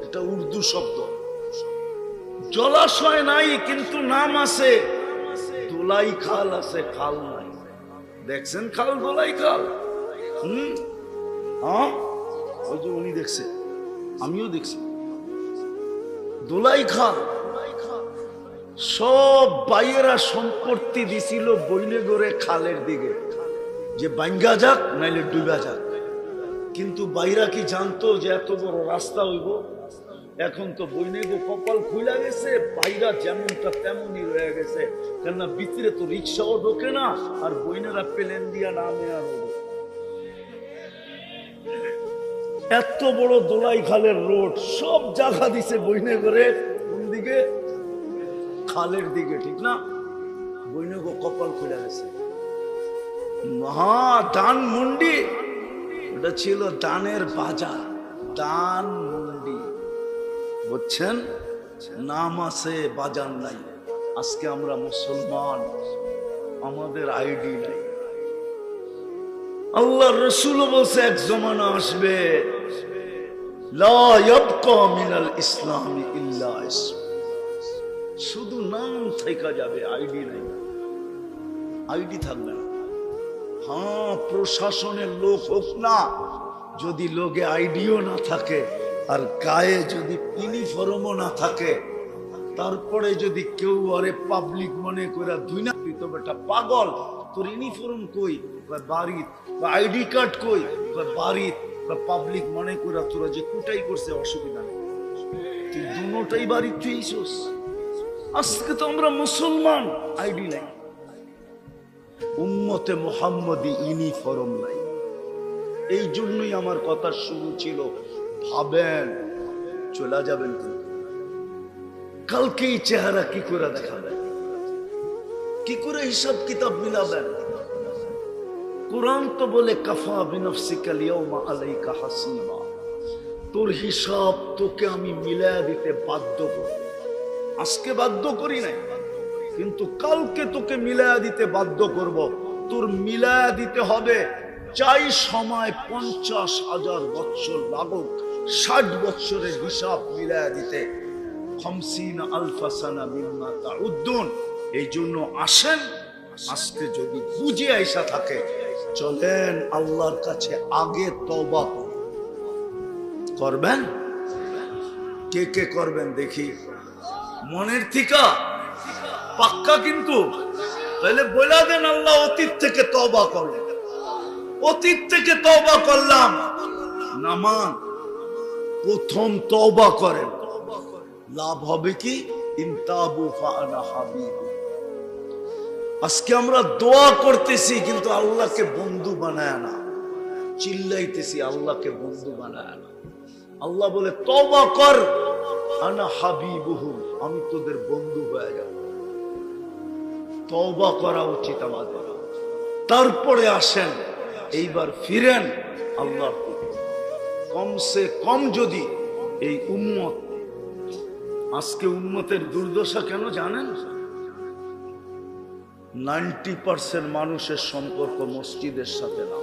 এটা উর্দু শব্দ। জলাশয় নাই কিন্তু নাম আছে, দোলাই খাল আছে, খাল নাই। দেখছেন খাল, দোলাই খাল? ওই যে উনি দেখছে, আমিও দেখছি দোলাই খাল। সব বাইয়েরা সম্পত্তি দিছিল বইনে গড়ে খালের দিকে, যে বাঙ্গা যাক নাইলে ডুবা যাক। কিন্তু বাইরা কি জানতো যে এত বড় রাস্তা হইব? এখন তো বইনে গো কপাল খুলে গেছে, বাইরা যেমনটা তেমনই রয়ে গেছে। কেননা ভিতরে তো রিক্সাও ঢোকে না, আর বইনেরা প্লেন দিয়া নামে আর হবে। এত বড় দোলাই খালের রোড, সব জায়গা দিছে বইনে করে কোন দিকে? খালের দিকে, ঠিক না? বইনে গো কপাল খুলে গেছে। মহা দান মন্ডি, ওটা ছিল দানের বাজার, দান মন্ডি, বুঝছেন? নাম আছে, বাজার নাই। আজকে আমরা মুসলমান, আমাদের আইডি নাই। আল্লাহ রসুল বলছে এক জমানা আসবে, লা ইয়াবকা মিনাল ইসলামি ইল্লা ইসম, শুধু নাম থেকে যাবে, আইডি নাই, আইডি থাকবে না। হ্যাঁ, প্রশাসনের লোক হোক না, যদি লোকে আইডিও না থাকে আর গায়ে যদি ইউনিফর্মও না থাকে, তারপরে যদি কেউ আরে পাবলিক মনে করে দুই না, তুই তো বেটা পাগল, তোর ইউনিফর্ম কই? বাড়িত। বা আইডি কার্ড কই? বাড়িত। বা পাবলিক মনে করে তোরা যে কুটাই করছে, অসুবিধা নেই, তুই দুটোটাই বাড়ির তুইছিস। আজকে তো আমরা মুসলমান, আইডি নাই, উম্মতে মুহাম্মদী ইউনিফর্ম নাই। এই জন্যই আমার কথা শুরু ছিল, ভাবেন চলে যাবেন কিন্তু কালকে এই চেহারা কি করে দেখাবেন? কি করে হিসাব কিতাব মিলাবেন? কোরআন তো বলে কাফা বিনফসিকাল ইয়াউমা আলাইকা হাসিবা, তোর হিসাব তোকে আমি মিলায়া দিতে বাধ্য করব। আজকে বাধ্য করি নাই, কিন্তু কালকে তোকে মিলায়া দিতে বাধ্য করব। তোর মিলায়া দিতে হবে, চাই সময় 50,000 বছর লাগুক, 60 বছরের হিসাব মিলায়া দিতে। 50,000 সানা মিম্মা তাউদ্দুন। এই জন্য আসেন, আজকে যদি বুঝে আইসা থাকে, চলেন আল্লাহর কাছে আগে তওবা করবেন। কে কে করবেন দেখি, মনের থিকা পাক্কা কিন্তু? তাহলে বলে দেন, আল্লাহ অতীত থেকে তওবা করলেন, অতীত থেকে তওবা করলাম। নামান প্রথম তওবা করেন, লাভ হবে কি? ইনতাবু ফাআনা হাবিব। আজকে আমরা দোয়া করতেছি কিন্তু আল্লাহকে বন্ধু বানায় না, চিল্লাইতেছি আল্লাহকে বন্ধু বানায় না। আল্লাহ বলে তওবা কর, আনা হাবিবুহুম, আমি তোদের বন্ধু হয়ে যাব। তওবা করা উচিত আমাদের। তারপরে আসেন, এইবার ফিরেন আল্লাহর দিকে। কমসে কম যদি এই উম্মত আজকে উম্মতের দুর্দশা কেন জানেন? 90% মানুষের সম্পর্ক মসজিদের সাথে না।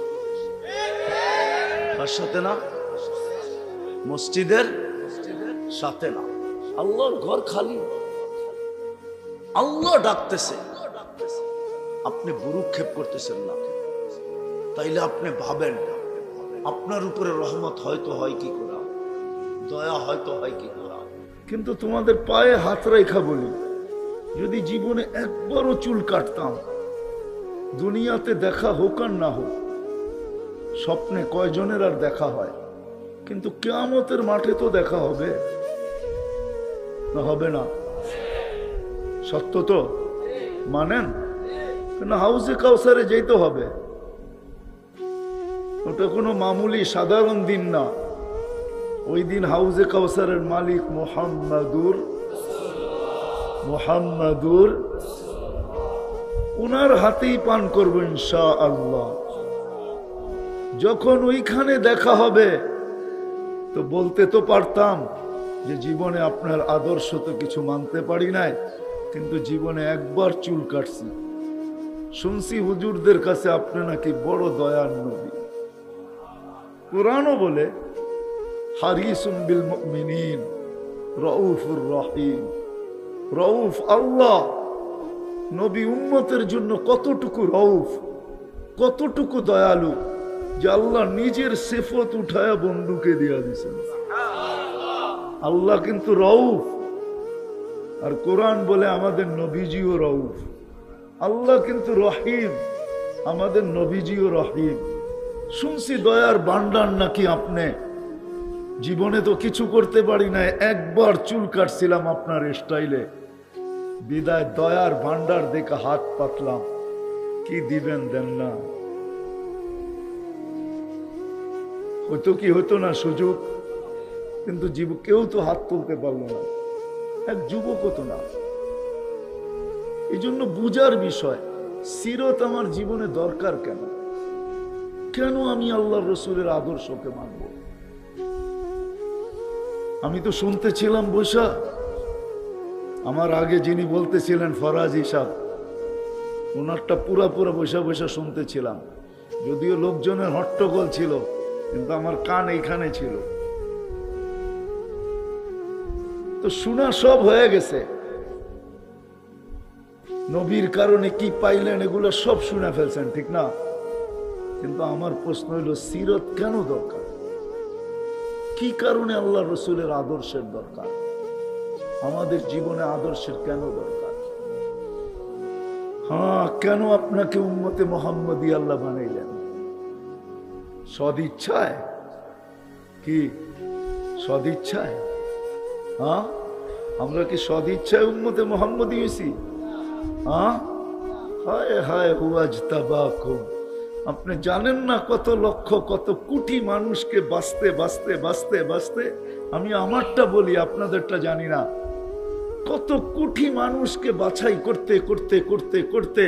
কার সাথে না? মসজিদের সাথে না। আল্লাহর ঘর খালি, আল্লাহ ডাকতেছে, আপনি বুরুক্ষেপ করতেছেন না। তাইলে আপনি ভাবেন আপনার উপরে রহমত হয়তো হয় কি করে, দয়া হয়তো হয় কি করে। কিন্তু তোমাদের পায়ে হাত রেখা বলি, যদি জীবনে একবারও চুল কাটতাম, দুনিয়াতে দেখা হোক আর না হোক, স্বপ্নে কয়জনের আর দেখা হয়, কিন্তু কিয়ামতের মাঠে তো দেখা হবে না? হবে না? সত্য তো মানেন? না, হাউজে কাউসারে যেতে হবে, ওটা কোনো মামুলি সাধারণ দিন না। ওই দিন হাউজে কাউসারের মালিক মুহাম্মাদুর উনার হাতেই পান করবো ইনশাআল্লাহ। যখন ওইখানে দেখা হবে তো বলতে তো পারতাম যে জীবনে আপনার আদর্শ তো কিছু মানতে পারি নাই, কিন্তু জীবনে একবার চুল কাটছি। শুনছি হুজুরদের কাছে আপনি নাকি বড় দয়ার নবী। কুরআনও বলে হারিসুম বিল মুমিনিন রাউফুর রহিম। রউফ আল্লাহ, নবী উম্মতের জন্য কতটুকু রউফ, কতটুকু দয়ালু যে আল্লাহ নিজের সিফত উঠায়া বন্ধুকে দিয়া দিয়েছেন। আল্লাহ কিন্তু রউফ, আর কোরআন বলে আমাদের নবীজিও রউফ। আল্লাহ কিন্তু রহিম, আমাদের নবীজিও রহিম। শুনছি দয়ার ভান্ডার নাকি আপনি। জীবনে তো কিছু করতে পারি না, একবার চুল কাটছিলাম আপনার স্টাইলে, বিদায় দয়ার ভান্ডার দেখে হাত পাতলাম, কি দিবেন দেন না। হয়তো কি হতো না সুযোগ, কিন্তু কেউ তো হাত তুলতে পারলো না, এক যুবক হতো না। এই জন্য বুঝার বিষয়, সিরত আমার জীবনে দরকার কেন? কেন আমি আল্লাহ রসুলের আদর্শকে মানব? আমি তো শুনতেছিলাম বৈশা, আমার আগে যিনি বলতেছিলেন ফরাজ হিসাব, ওনারটা পুরা বৈশা বৈশা শুনতেছিলাম। যদিও লোকজনের হট্টগোল ছিল, কিন্তু আমার কান এইখানে ছিল, তো শোনা সব হয়ে গেছে। নবীর কারণে কি পাইলেন এগুলো সব শুনে ফেলছেন, ঠিক না? কিন্তু আমার প্রশ্ন হইল, সিরত কেন দরকার? কি কারণে আল্লাহ রসুলের আদর্শের দরকার? আমাদের জীবনে আদর্শের কেন দরকার? হ্যাঁ, কেন আপনাকে উম্মতে মুহাম্মদী আল্লাহ বানাইলেন? সদিচ্ছায়? কি সদিচ্ছায়? হ্যাঁ, আমরা কি সদিচ্ছায় উম্মতে মুহাম্মদী হয়েছি? হ্যাঁ, হায় হায় হুয়াজতাবাকুম। আপনি জানেন না কত লক্ষ কত কোটি মানুষকে বাঁচতে বাঁচতে বাঁচতে বাঁচতে, আমি আমারটা বলি, আপনাদেরটা জানি না, কত কোটি মানুষকে বাছাই করতে করতে করতে করতে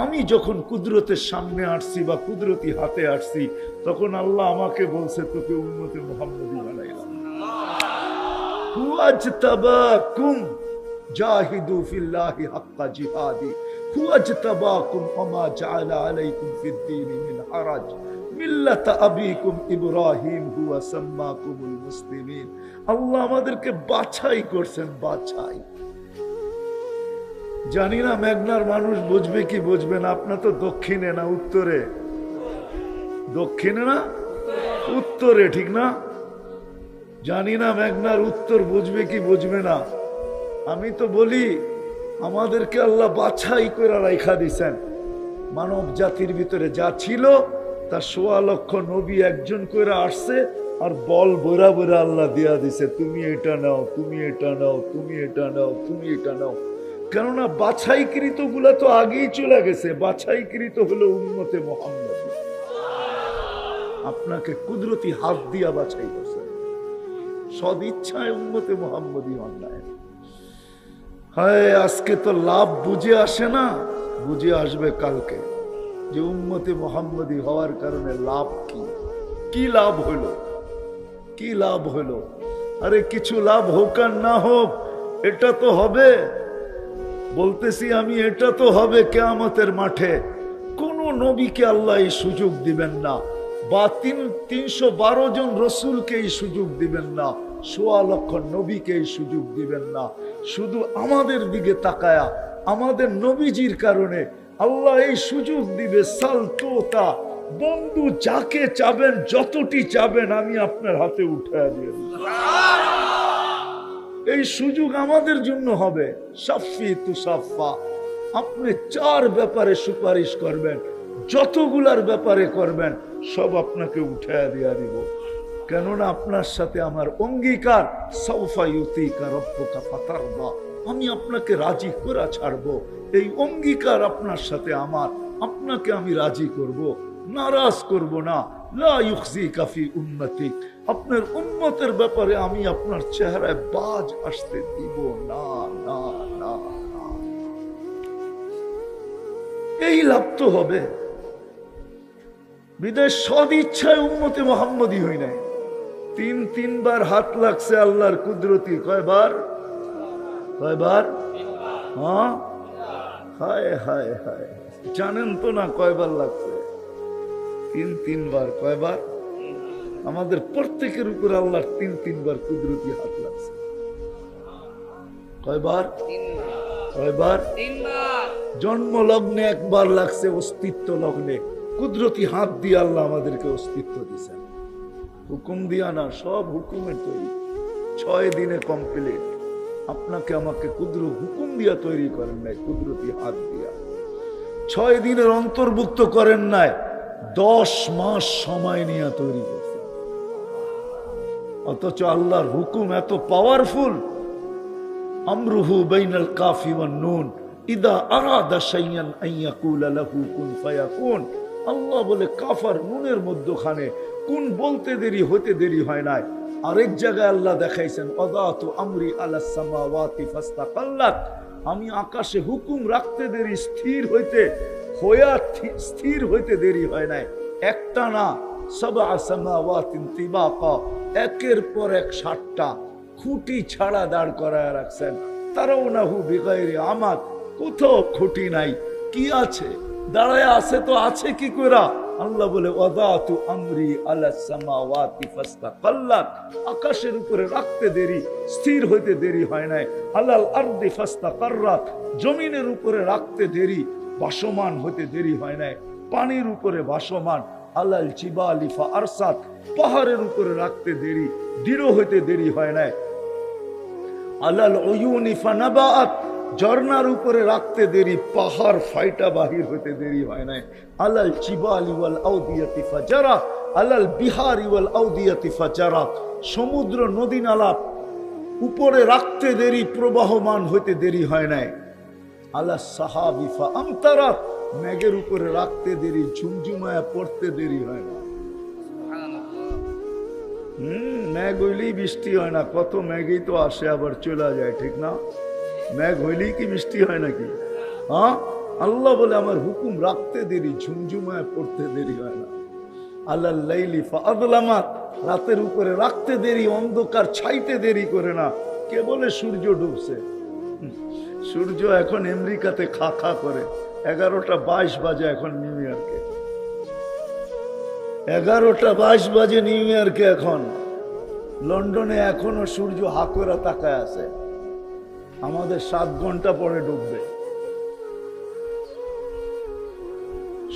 আমি যখন কুদরতের সামনে আসছি বা কুদরতি হাতে আসছি, তখন আল্লাহ আমাকে বলছে, তোকে উম্মতে মুহাম্মদী বানাইলাম। হুয়াজতাবাকুম জাহিদু ফিল্লাহি হাক্কা জিহাদি হুয়াজতাবাকুম ওমা জাআলা আলাইকুম ফিদ-দীনি মিন হারাজ মিল্লাতা আবিকুম ইব্রাহিম হুয়া সাম্মাকুমুল মুসলিমিন। আল্লাহ আমাদেরকে বাছাই করছেন, বাছাই। জানি না মেঘনার মানুষ বুঝবে কি বুঝবে না। আপনার তো দক্ষিণে না উত্তরে? দক্ষিণে না উত্তরে, ঠিক না? জানি না মেঘনার উত্তর বুঝবে কি বুঝবে না। আমি তো বলি, আমাদেরকে আল্লাহ বাছাই করে রাখা দিছেন। মানব জাতির ভিতরে যা ছিল তার ১৬ লক্ষ নবী একজন করে আসছে, আর বল বইরা বইরা আল্লাহ দিয়া দিছে, তুমি এটা নাও, তুমি এটা নাও, তুমি এটা নাও, তুমি এটা নাও। কেননা বাছাইকৃত গুলা তো আগেই চলে গেছে। বাছাইকৃত হলো উম্মতে মুহাম্মদী। আপনাকে কুদরতি হাত দিয়া বাছাই করছে, সদিচ্ছায় উম্মতে মুহাম্মদী অন্যায়। হায়, আজকে তো লাভ বুঝে আসে না, বুঝে আসবে কালকে যে উম্মতে মুহাম্মদী হওয়ার কারণে লাভ কি। কি লাভ হইল? কি লাভ হইল? আরে কিছু লাভ হোক আর না হোক, এটা তো হবে, বলতেছি আমি, এটা তো হবে কিয়ামতের মাঠে। কোন নবীকে আল্লাহ এই সুযোগ দিবেন না, বা 312 জন রসুলকে এই সুযোগ দিবেন না, 1.25 লক্ষ নবীকে এই সুযোগ দিবেন না। শুধু আমাদের দিকে তাকায়া আমাদের নবীজির কারণে আল্লাহ এই সুযোগ দিবে। সালতোতা, বন্ধু যাকে চাবেন, যতটি চাবেন, আমি আপনার হাতে উঠায় দিয়ে দেব। এই সুযোগ আমাদের জন্য হবে। সাফি তুসাফা, আপনি 4 ব্যাপারে সুপারিশ করবেন, যতগুলার ব্যাপারে করবেন সব আপনাকে উঠায় দিয়া দিব। কেননা আপনার সাথে আমার অঙ্গীকার, সাউফা ইউতিকা রব্বুকা ফাতারদা, আমি আপনাকে রাজি করে ছাড়বো। এই অঙ্গীকার আপনার সাথে আমার, আপনাকে আমি রাজি করব, নারাজ করব না। লা ইউখজিকা ফি উম্মতিক, আপনার উম্মতের ব্যাপারে আমি আপনার চেহারায় বাজ আসতে দিব না, না, না, না। এই লাভ তো হবে। বিদেশ সদ ইচ্ছায় উম্মতে মুহাম্মদী হই নাই। 3বার হাত লাগছে আল্লাহর কুদরতি। কয়বার? হ্যাঁ, হায় হায় হায়, জানেন তো না কয়বার লাগছে? 3বার। কয়বার? আমাদের প্রত্যেকের উপর আল্লাহর 3বার কুদরতি হাত লাগছে। কয়বার? কয়বার? জন্ম লগ্নে একবার লাগছে, অস্তিত্ব লগ্নে কুদরতি হাত দিয়ে আল্লাহ আমাদেরকে অস্তিত্ব দিয়েছেন। হুকুম দিয়া না, সব হুকুমের তৈরি। 6 দিনে কমপ্লিট। আপনাকে আমাকে হুকুম দিয়া তৈরি করেন নাই, কুদরতি হাত দিয়া। 6 দিনের অন্তর্ভুক্ত করেন নাই, 10 মাস সময় নিয়ে তৈরি করছেন। অথচ আল্লাহর হুকুম এত পাওয়ারফুল। আমরুহু বাইনাল কাফি ওয়ান নুন ইদা আরাদা শাইয়ান আন ইয়াকুলা লাহু কুন ফায়াকুন। আল্লাহ বলে কাফার নুনের মধ্যখানে কোন বলতে দেরি হতে দেরি হয় নাই। আরেক জায়গায় আল্লাহ দেখাইছেন, আদাতু আমরি আলাস সামাওয়াতি ফাস্তাকাল্লাত, আমি আকাশে হুকুম রাখতে দেরি, স্থির হইতে দেরি হয় নাই। একটা না, সাবআ সামাওয়াতিন তিবাকা, একের পর এক 7টা খুঁটি ছাড়া দাঁড় করায় রাখছেন। তারাউনাহু বিগাইরি আমাদ, কোথাও খুঁটি নাই। কি আছে? দাঁড়ায় আছে তো আছে কি কইরা? আল্লাহ বলে ওয়াদাতু আমরি আলাস সামাওয়াতি ফাস্তাকাল্লাত, আকাশের উপরে রাখতে দেরি, স্থির হইতে দেরি হয় নাই। আলাল আরদি ফাস্তাকাররাত, জমিনের উপরে রাখতে দেরি, ভাসমান হইতে দেরি হয় নাই। পানির উপরে ভাসমান। আলাল জিবালি ফাআরসাত, পাহাড়ের উপরে রাখতে দেরি, দৃঢ় হইতে দেরি হয় নাই। আলাল উয়ুনি ফানাবাত, ঝর্ণার উপরে রাখতে দেরি, পাহাড় ফাইটা বাহির হইতে দেরি হয় নাই। আলাল জিবালি ওয়াল আউদিয়াতি ফাজারাত, আলাল বিহারি ওয়াল আউদিয়াতি ফাজারাত, সমুদ্র নদী নালা উপরে রাখতে দেরি, প্রবাহমান হইতে দেরি হয় নাই। আলাস সাহাবি ফাআমতারাত, মেঘের উপরে রাখতে দেরি, ঝুমঝুমায়া পড়তে দেরি হয় না। মেঘ হইলেই বৃষ্টি হয় না, কত মেঘই তো আসে আবার চলে যায়, ঠিক না? মেঘ হইলেই কি বৃষ্টি হয় নাকি? হ্যাঁ, আল্লাহ বলে আমার হুকুম রাখতে দেরি, ঝুমঝুমায় পড়তে দেরি হয় না। আল্লাহ লাইলি ফাআযলামাত, রাতের উপরে রাখতে দেরি, অন্ধকার ছাইতে দেরি করে না। কে বলে সূর্য ডুবছে? সূর্য এখন আমেরিকাতে খা খা করে। 11:22 বাজে এখন নিউ ইয়র্কে, 11:22 বাজে নিউ ইয়র্কে। এখন লন্ডনে এখনো সূর্য হাকরা তাকায় আছে। আমাদের 7 ঘন্টা পরে ডুববে।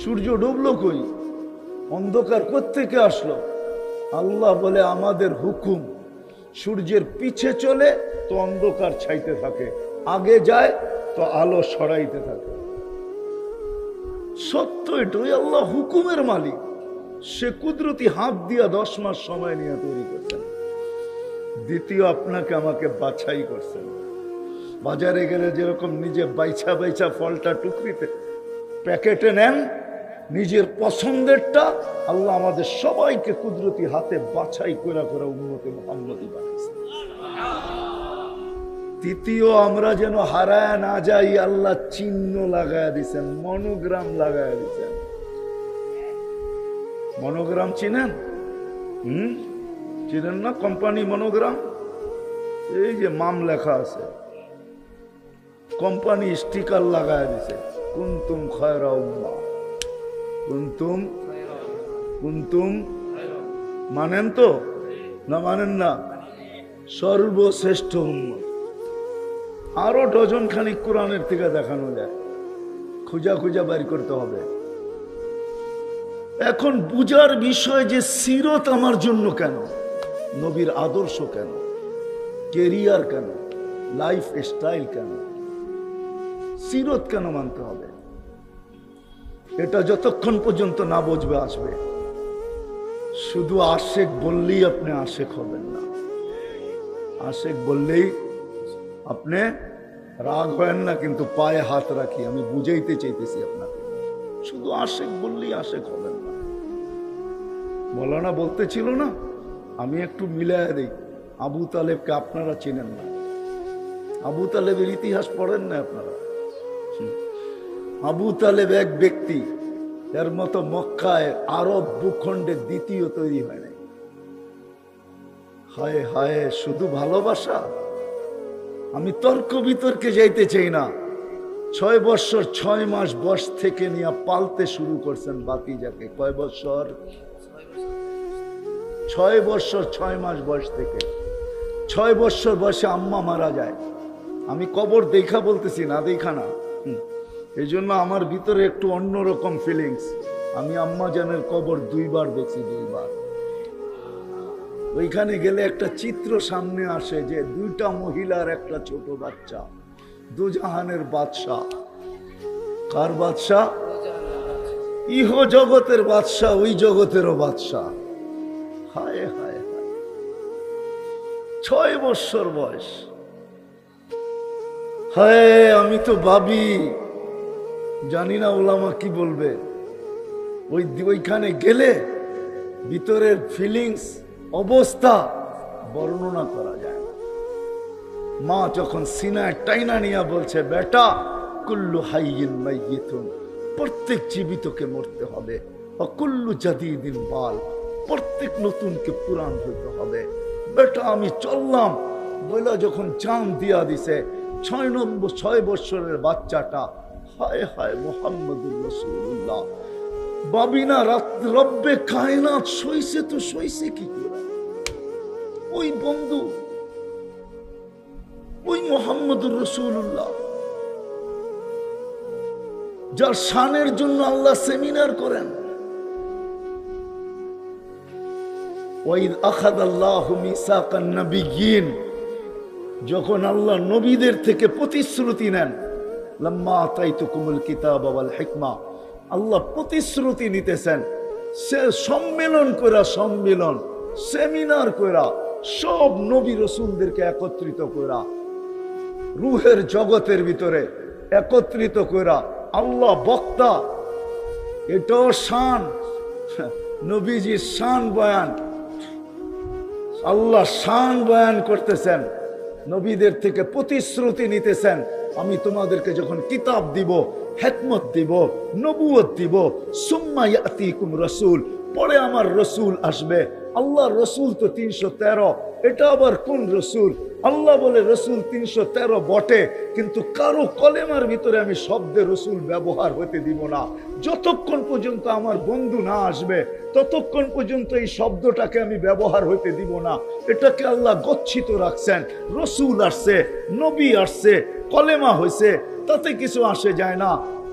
সূর্য ডুবলো কই? অন্ধকার কোত্থেকে আসলো? আল্লাহ বলে আমাদের হুকুম, সূর্যের পিছে চলে তো অন্ধকার ছাইতে থাকে, আগে যায় তো আলো সরাইতে থাকে। সত্য এটাই, আল্লাহ হুকুমের মালিক। সে কুদরতি হাত দিয়া 10 মাস সময় নিয়ে তৈরি করছেন। দ্বিতীয়, আপনাকে আমাকে বাছাই করছেন। বাজারে গেলে যেরকম নিজে বাইছা বাইছা ফলটা টুকরিতে প্যাকেটে নেন, নিজের পছন্দেরটা, আল্লাহ আমাদের সবাইকে কুদরতি হাতে বাছাই করে করে উম্মতে মুহাম্মদী বানাইছেন। তৃতীয়, আমরা যেন হারায় না যাই, আল্লাহ চিহ্ন লাগায় দিছেন, মনোগ্রাম লাগায় দিছেন। মনোগ্রাম চিনেন? চিনেন না? কোম্পানি মনোগ্রাম, এই যে মাম লেখা আছে, কোম্পানি স্টিকার লাগায় দিছে, কুনতুম খায়রা উম্মাহ, কুনতুম কুনতুম, মানেন তো না মানেন না? সর্বশ্রেষ্ঠ উম্মত। আরো ডজন খানিক কোরআনের থেকে দেখানো যায়, খুঁজা খুঁজা বের করতে হবে। এখন বুঝার বিষয় যে সিরত আমার জন্য কেন, নবীর আদর্শ কেন, কেরিয়ার কেন, লাইফ স্টাইল কেন, সিরত কেন মানতে হবে, এটা যতক্ষণ পর্যন্ত না বুঝবে আসবে। শুধু আশেক বললেই আপনি আশেক হবেন না, আশেক বললেই আপনি রাগ হয় না, কিন্তু পায়ে হাত রাখি, আমি বুঝাইতে চাইতেছি আপনাকে। শুধু আশেক বললেই আশেক হবেন না। মৌলানা বলতেছিল না, আমি একটু মিলাইয়া দিই, আবু তালেবকে আপনারা চেনেন না, আবু তালেবের ইতিহাস পড়েন না আপনারা। আবু তালেব এক ব্যক্তি, এর মতো মক্কায় আরব ভূখণ্ডে দ্বিতীয় তৈরি হয় নাই। হায় হায়, শুধু ভালোবাসা। আমি তর্ক বিতর্কে যাইতে চাই না। 6 বছর 6 মাস বয়স থেকে নিয়ে পালতে শুরু করছেন বাতিজাকে। কয় বছর? 6 বছর 6 মাস বয়স থেকে। 6 বছর বয়সে আম্মা মারা যায়। আমি কবর দেখা বলতেছি না, দেখা না, এই জন্য আমার ভিতরে একটু অন্যরকম ফিলিংস। আমি আম্মা জানের কবর 2 বার দেখছি, 2 বার। ওইখানে গেলে একটা চিত্র সামনে আসে যে 2টা মহিলার একটা ছোট বাচ্চা, দুজাহানের বাদশাহ। কার বাদশাহ? ইহ জগতের বাদশাহ, ওই জগতেরও বাদশাহ। হায় হায় হায়, 6 বছর বয়স। হায়, আমি তো ভাবি, জানি না ওলামা কি বলবে। ওইখানে গেলে ভিতরের ফিলিংস, অবস্থা বর্ণনা করা যায় না। মা যখন সিনায় টাইনা নিয়া বলছে, বেটা, কুল্লু হাইয়িন মাইয়িতুন, প্রত্যেক জীবিতকে মরতে হবে, কুল্লু জাদিদিন বাল, প্রত্যেক নতুনকে পুরান হইতে হবে। বেটা আমি চললাম বলে যখন জান দিয়া দিছে, 6 বছরের বাচ্চাটা, হায় হায় মুহাম্মদুর রাসূলুল্লাহ। বাবিনা রব্বে কায়নাত সইছে তো সইছে কি করে? ওই বন্ধু, ওই মুহাম্মদুর রাসূলুল্লাহ, যার শানের জন্য আল্লাহ সেমিনার করেন। ওয়াইদ আখাযাল্লাহু মিসাকান নাবিয়্যিন, যখন আল্লাহ নবীদের থেকে প্রতিশ্রুতি নেন, লাম্মা আতাইতুকুমুল কিতাবা ওয়াল হিকমা, আল্লাহ প্রতিশ্রুতি নিতেছেন। সে সম্মেলন করা, সম্মেলন সেমিনার করা, সব নবী রসুলদেরকে একত্রিত করা, রুহের জগতের ভিতরে একত্রিত করা, আল্লাহ বক্তা। এটাও শান, নবীজির শান বয়ান। আল্লাহ শান বয়ান করতেছেন, নবীদের থেকে প্রতিশ্রুতি নিতেছেন, আমি তোমাদেরকে যখন কিতাব দিব, হিকমত দিব, নবুয়ত দিব, সুম্মা ইয়াতিকুম রাসূল, পরে আমার রসুল আসবে। আল্লাহ রসুল তো 313, এটা আবার কোন রসুল? আল্লাহ বলে রসুল 313 বটে, কিন্তু কারো কলেমার ভিতরে আমি শব্দে রসুল ব্যবহার হতে দিব না। যতক্ষণ পর্যন্ত আমার বন্ধু না আসবে, ততক্ষণ পর্যন্ত এই শব্দটাকে আমি ব্যবহার হতে দিব না। এটাকে আল্লাহ গচ্ছিত রাখছেন। রসুল আসছে, নবী আসছে, কলেমা হয়েছে, তাতে কিছু আসে যায় না।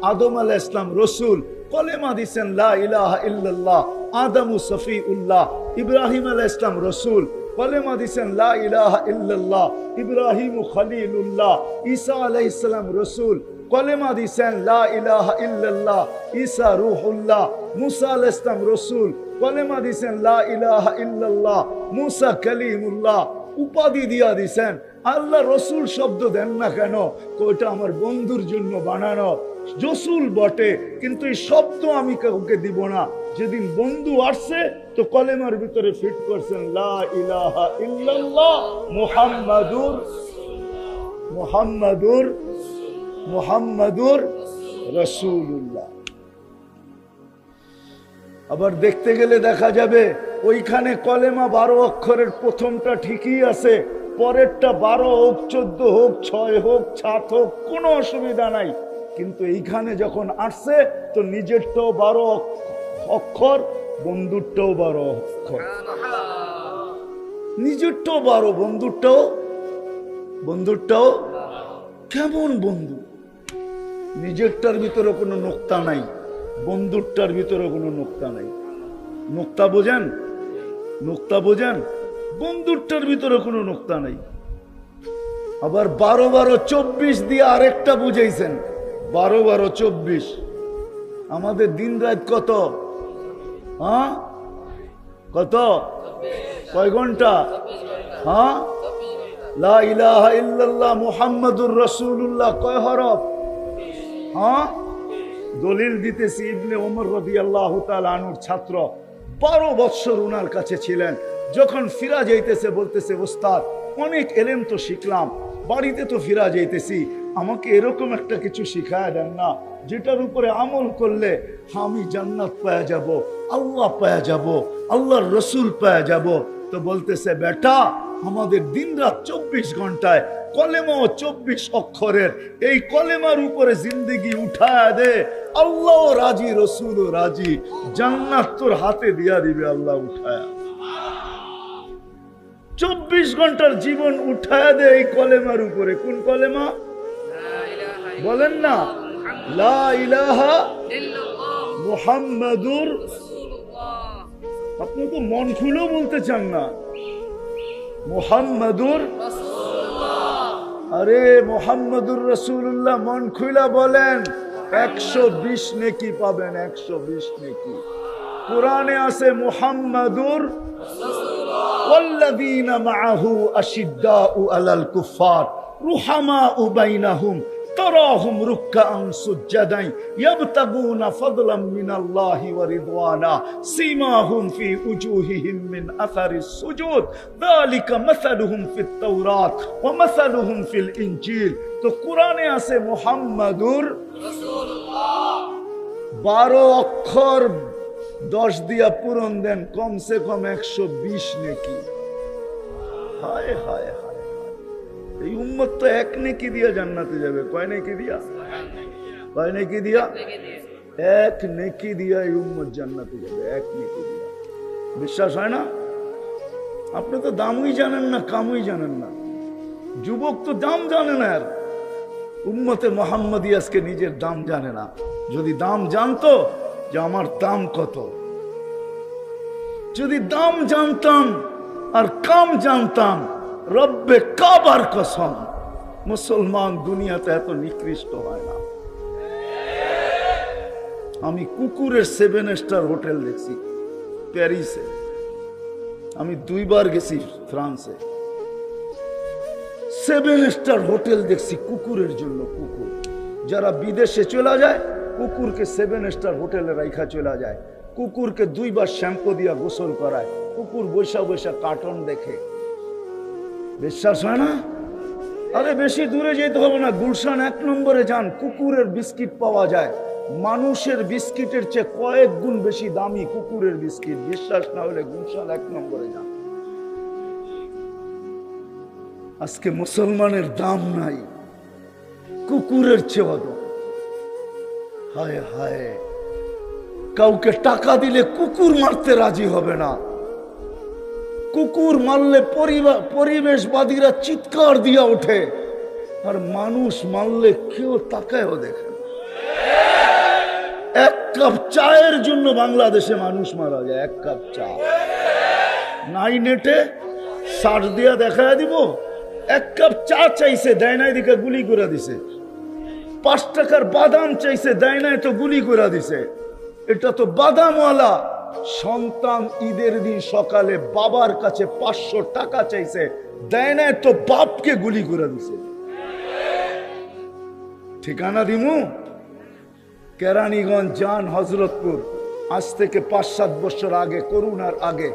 আদম আলাইহিস সালাম রসুল, কলেমা দিছেন লা ইলাহা ইল্লাল্লাহ, আদমু সফিউল্লাহ। ইব্রাহিম আলাইহিস সালাম রসুল, কলেমা দিছেন লা ইলাহা ইল্লাল্লাহ, ইব্রাহিমু খলিলুল্লাহ। ঈসা আলাইহিস সালাম রসুল, কলেমা দিছেন লা ইলাহা ইল্লাল্লাহ, ঈসা রূহুল্লাহ। মুসা আলাইহিস সালাম রসুল, কলেমা দিছেন লা ইলাহা ইল্লাল্লাহ, মুসা কালিমুল্লাহ। উপাধি দিয়া দিছেন। আল্লাহ রসুল শব্দ দেন না কেন? ওটা আমার বন্ধুর জন্য বানানো, রসুল বটে, কিন্তু এই শব্দ আমি কাউকে দিব না। যেদিন বন্ধু আসছে তো কলেমার ভিতরে ফিট করছেন লা ইলাহা ইল্লাল্লাহ মুহাম্মাদুর রাসূলুল্লাহ। আবার দেখতে গেলে দেখা যাবে ওইখানে কলেমা 12 অক্ষরের প্রথমটা ঠিকই আছে, পরেরটা 12 হোক, 14 হোক, 6 হোক, 7 হোক, কোনো অসুবিধা নাই। কিন্তু এইখানে যখন আসছে তো নিজেরটাও 12 অক্ষর, বন্ধুরটাও 12 অক্ষর। নিজেরটাও 12, বন্ধুরটাও কেমন বন্ধু? নিজেরটার ভিতরে কোনো নোক্তা নাই, বন্ধুরটার ভিতরে কোনো নোক্তা নাই। নোক্তা বোঝেন? নোক্তা বোঝেন? বন্ধুরটার ভিতরে কোনো নোক্তা নাই। আবার 12 12 24 দিয়ে আরেকটা বুঝাইছেন। 12 12 24 আমাদের দিন রাত কত? হ্যাঁ, কত? কয় ঘন্টা? হ্যাঁ, লা ইলাহা ইল্লাল্লাহ মুহাম্মাদুর রাসূলুল্লাহ কয় হরফ? হ্যাঁ, দলিল দিতেছি। ইবনে ওমর রাদিয়াল্লাহু তাআলা আনহুর ছাত্র, 12 বৎসর উনার কাছে ছিলেন। যখন ফিরা যাইতেছে বলতেছে, ওস্তাদ অনেক এলেম তো শিখলাম, বাড়িতে তো ফিরা যাইতেছি, আমাকে এরকম একটা কিছু শিখায় দেন না যেটার উপরে আমল করলে আমি জান্নাত পাওয়া যাব, আল্লাহ পাওয়া যাব, আল্লাহর রসুল পাওয়া যাব। তো বলতেছে, বেটা আমাদের দিন রাত 24 ঘন্টায় কলেমা 24 অক্ষরের, এই কলেমার উপরে জিন্দেগি উঠায় দে, আল্লাহ রাজি, রসুল রাজি, জান্নাত তোর হাতে দিয়া দিবে আল্লাহ উঠায়। 24 ঘন্টার জীবন উঠায় দে এই কলেমার উপরে। কোন কলেমা বলেন না? লা ইলাহা মুহাম্মাদুর। আপনি তো মন খুলেও বলতে চান না মুহাম্মাদুর। আরে মুহাম্মাদুর রাসূলুল্লাহ মন খুলা বলেন, 120 নেকি পাবেন, 120 নেকি। কোরআনে আছে মুহাম্মাদুর والذين معه أشداء على الكفار رحماء بينهم تراهم ركعا سجدا يبتغون فضلا من الله ورضوانا سيماهم في وجوههم من أثر السجود ذلك مثلهم في التوراة ومثلهم في الإنجيل। তো কোরআনে আছে মুহাম্মাদুর রাসূলুল্লাহ। 12 অক্ষর 10 দিয়া পূরণ দেন, কমসে কম 120 নেকি। হায় হায় হায়, এই উম্মত তো 1 নেকি দিয়া জান্নাতে যাবে। কয় নেকি দিয়া? কয় নেকি দিয়া? 1 নেকি দিয়া এই উম্মত জান্নাতে যাবে, 1 নেকি দিয়া। বিশ্বাস হয় না? আপনি তো দামই জানেন না, কামই জানেন না। যুবক তো দাম জানে না। আর উম্মতে মুহাম্মদী আজকে নিজের দাম জানে না। যদি দাম জানতো যে আমার দাম কত, যদি দাম জানতাম আর কাম জানতাম, রব্বে কাবার কসম মুসলমান দুনিয়াতে এত নিকৃষ্ট হয় না। আমি কুকুরের 7 স্টার হোটেল দেখছি প্যারিসে। আমি 2 বার গেছি ফ্রান্সে। 7 স্টার হোটেল দেখছি কুকুরের জন্য। কুকুর যারা বিদেশে চলে যায়, কুকুরকে 7 স্টার হোটেলে রাইখা চলে যায়। কুকুরকে 2 বার শ্যাম্পু দিয়া গোসল করায়। কুকুর বৈশা বৈশা কার্টুন দেখে। বিশ্বাস হয় না? আরে বেশি দূরে যেতে হবে না, গুলশান 1 নম্বরে যান, কুকুরের বিস্কিট পাওয়া যায়। মানুষের বিস্কিটের চেয়ে কয়েক গুণ বেশি দামি কুকুরের বিস্কিট। বিশ্বাস না হলে গুলশান 1 নম্বরে যান। আজকে মুসলমানের দাম নাই, কুকুরের চেয়ে বড়। হায় হায়, কাউকে টাকা দিলে কুকুর মারতে রাজি হবে না। কুকুর মারলে পরিবেশবাদীরা চিৎকার দিয়া ওঠে, আর মানুষ মারলে কেউ তাকায়ও দেখে না। 1 কাপ চায়ের জন্য বাংলাদেশে মানুষ মারা যায়। 1 কাপ চা নাই, নেটে সার্চ দিয়া দেখা দিব। 1 কাপ চা চাইছে, দেয় নাই, দিকে গুলি করে দিছে। 5 টাকার বাদাম চাইছে, দেয় নাই তো গুলি করে দিছে। এটা তো বাদামওয়ালা। সন্তান ঈদের দিন সকালে বাবার কাছে 500 টাকা চাইছে, দেয় নাই তো বাপকে গুলি করে দিছে। ঠিকানা দিমু? কেরানীগঞ্জ যান, হজরতপুর। আজ থেকে 5-7 বছর আগে, করোনার আগে,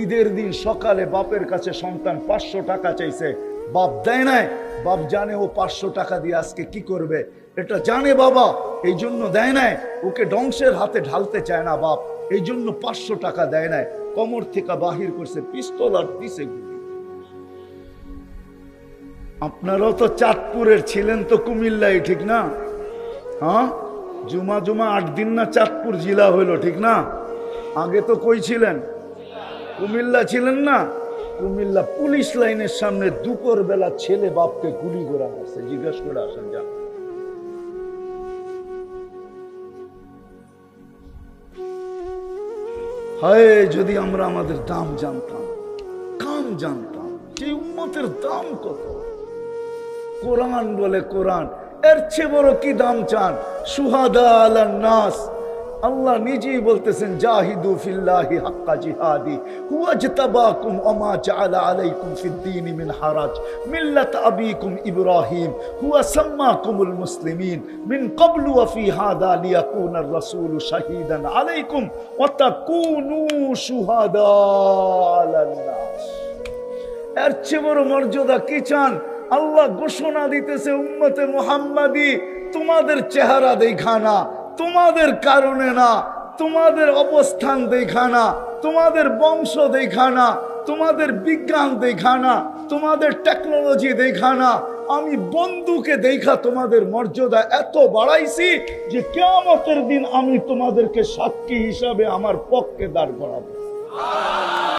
ঈদের দিন সকালে বাপের কাছে সন্তান 500 টাকা চাইছে, বাপ দেয় নাই। বাপ জানে ও 500 টাকা দিয়ে আজকে কি করবে, এটা জানে বাবা, এই জন্য দেয় নাই। ওকে ধ্বংসের হাতে ঢালতে চায় না বাপ, এই জন্য 500 টাকা দেয় নাই। কোমর থেকে বাহির করছে পিস্তল আর দিছে গুলি। আপনারাও তো চাঁদপুরের ছিলেন তো কুমিল্লায়, ঠিক না? হ্যাঁ, জুমা জুমা 8 দিন না চাঁদপুর জেলা হইলো, ঠিক না? আগে তো কই ছিলেন? কুমিল্লা ছিলেন না? কুমিল্লা পুলিশ লাইনের সামনে দুপুর বেলা ছেলে বাপকে গুলি করা হয়েছে, জিজ্ঞাসা করে আসেন যা। হায় যদি আমরা আমাদের দাম জানতাম, কাম জানতাম, যে উম্মতের দাম কত। কোরআন বলে, কোরআন এর চেয়ে বড় কি দাম চান? শুহাদা আলান নাস, আল্লাহ নিজেই বলতেছেন জাহিদু ফিল্লাহি হাক্কা জিহাদি হুয়া ইজতাবাকুম ওয়া মা জাআলা আলাইকুম ফিদ-দীনি মিন হারাজ মিল্লাত আবিকুম ইব্রাহিম হুয়া সাম্মাকুমুল মুসলিমিন মিন ক্বাবলু ওয়া ফি হাযা লিয়াকুনা আর-রাসূলু শাহীদান আলাইকুম ওয়া তাকুনু শুহাদা আলান নাস। এর চেয়ে বড় মর্যাদা কি চান? আল্লাহ ঘোষণা দিতেছে উম্মতে মুহাম্মাদি, তোমাদের চেহারা দেখা না, তোমাদের কারণে না, তোমাদের অবস্থান দেখা না, তোমাদের বংশ দেখা না, তোমাদের বিজ্ঞান দেখা না, তোমাদের টেকনোলজি দেখা না, আমি বন্ধুকে দেখা তোমাদের মর্যাদা এত বাড়াইছি যে কিয়ামতের দিন আমি তোমাদেরকে সাক্ষী হিসাবে আমার পক্ষে দাঁড় করাবো।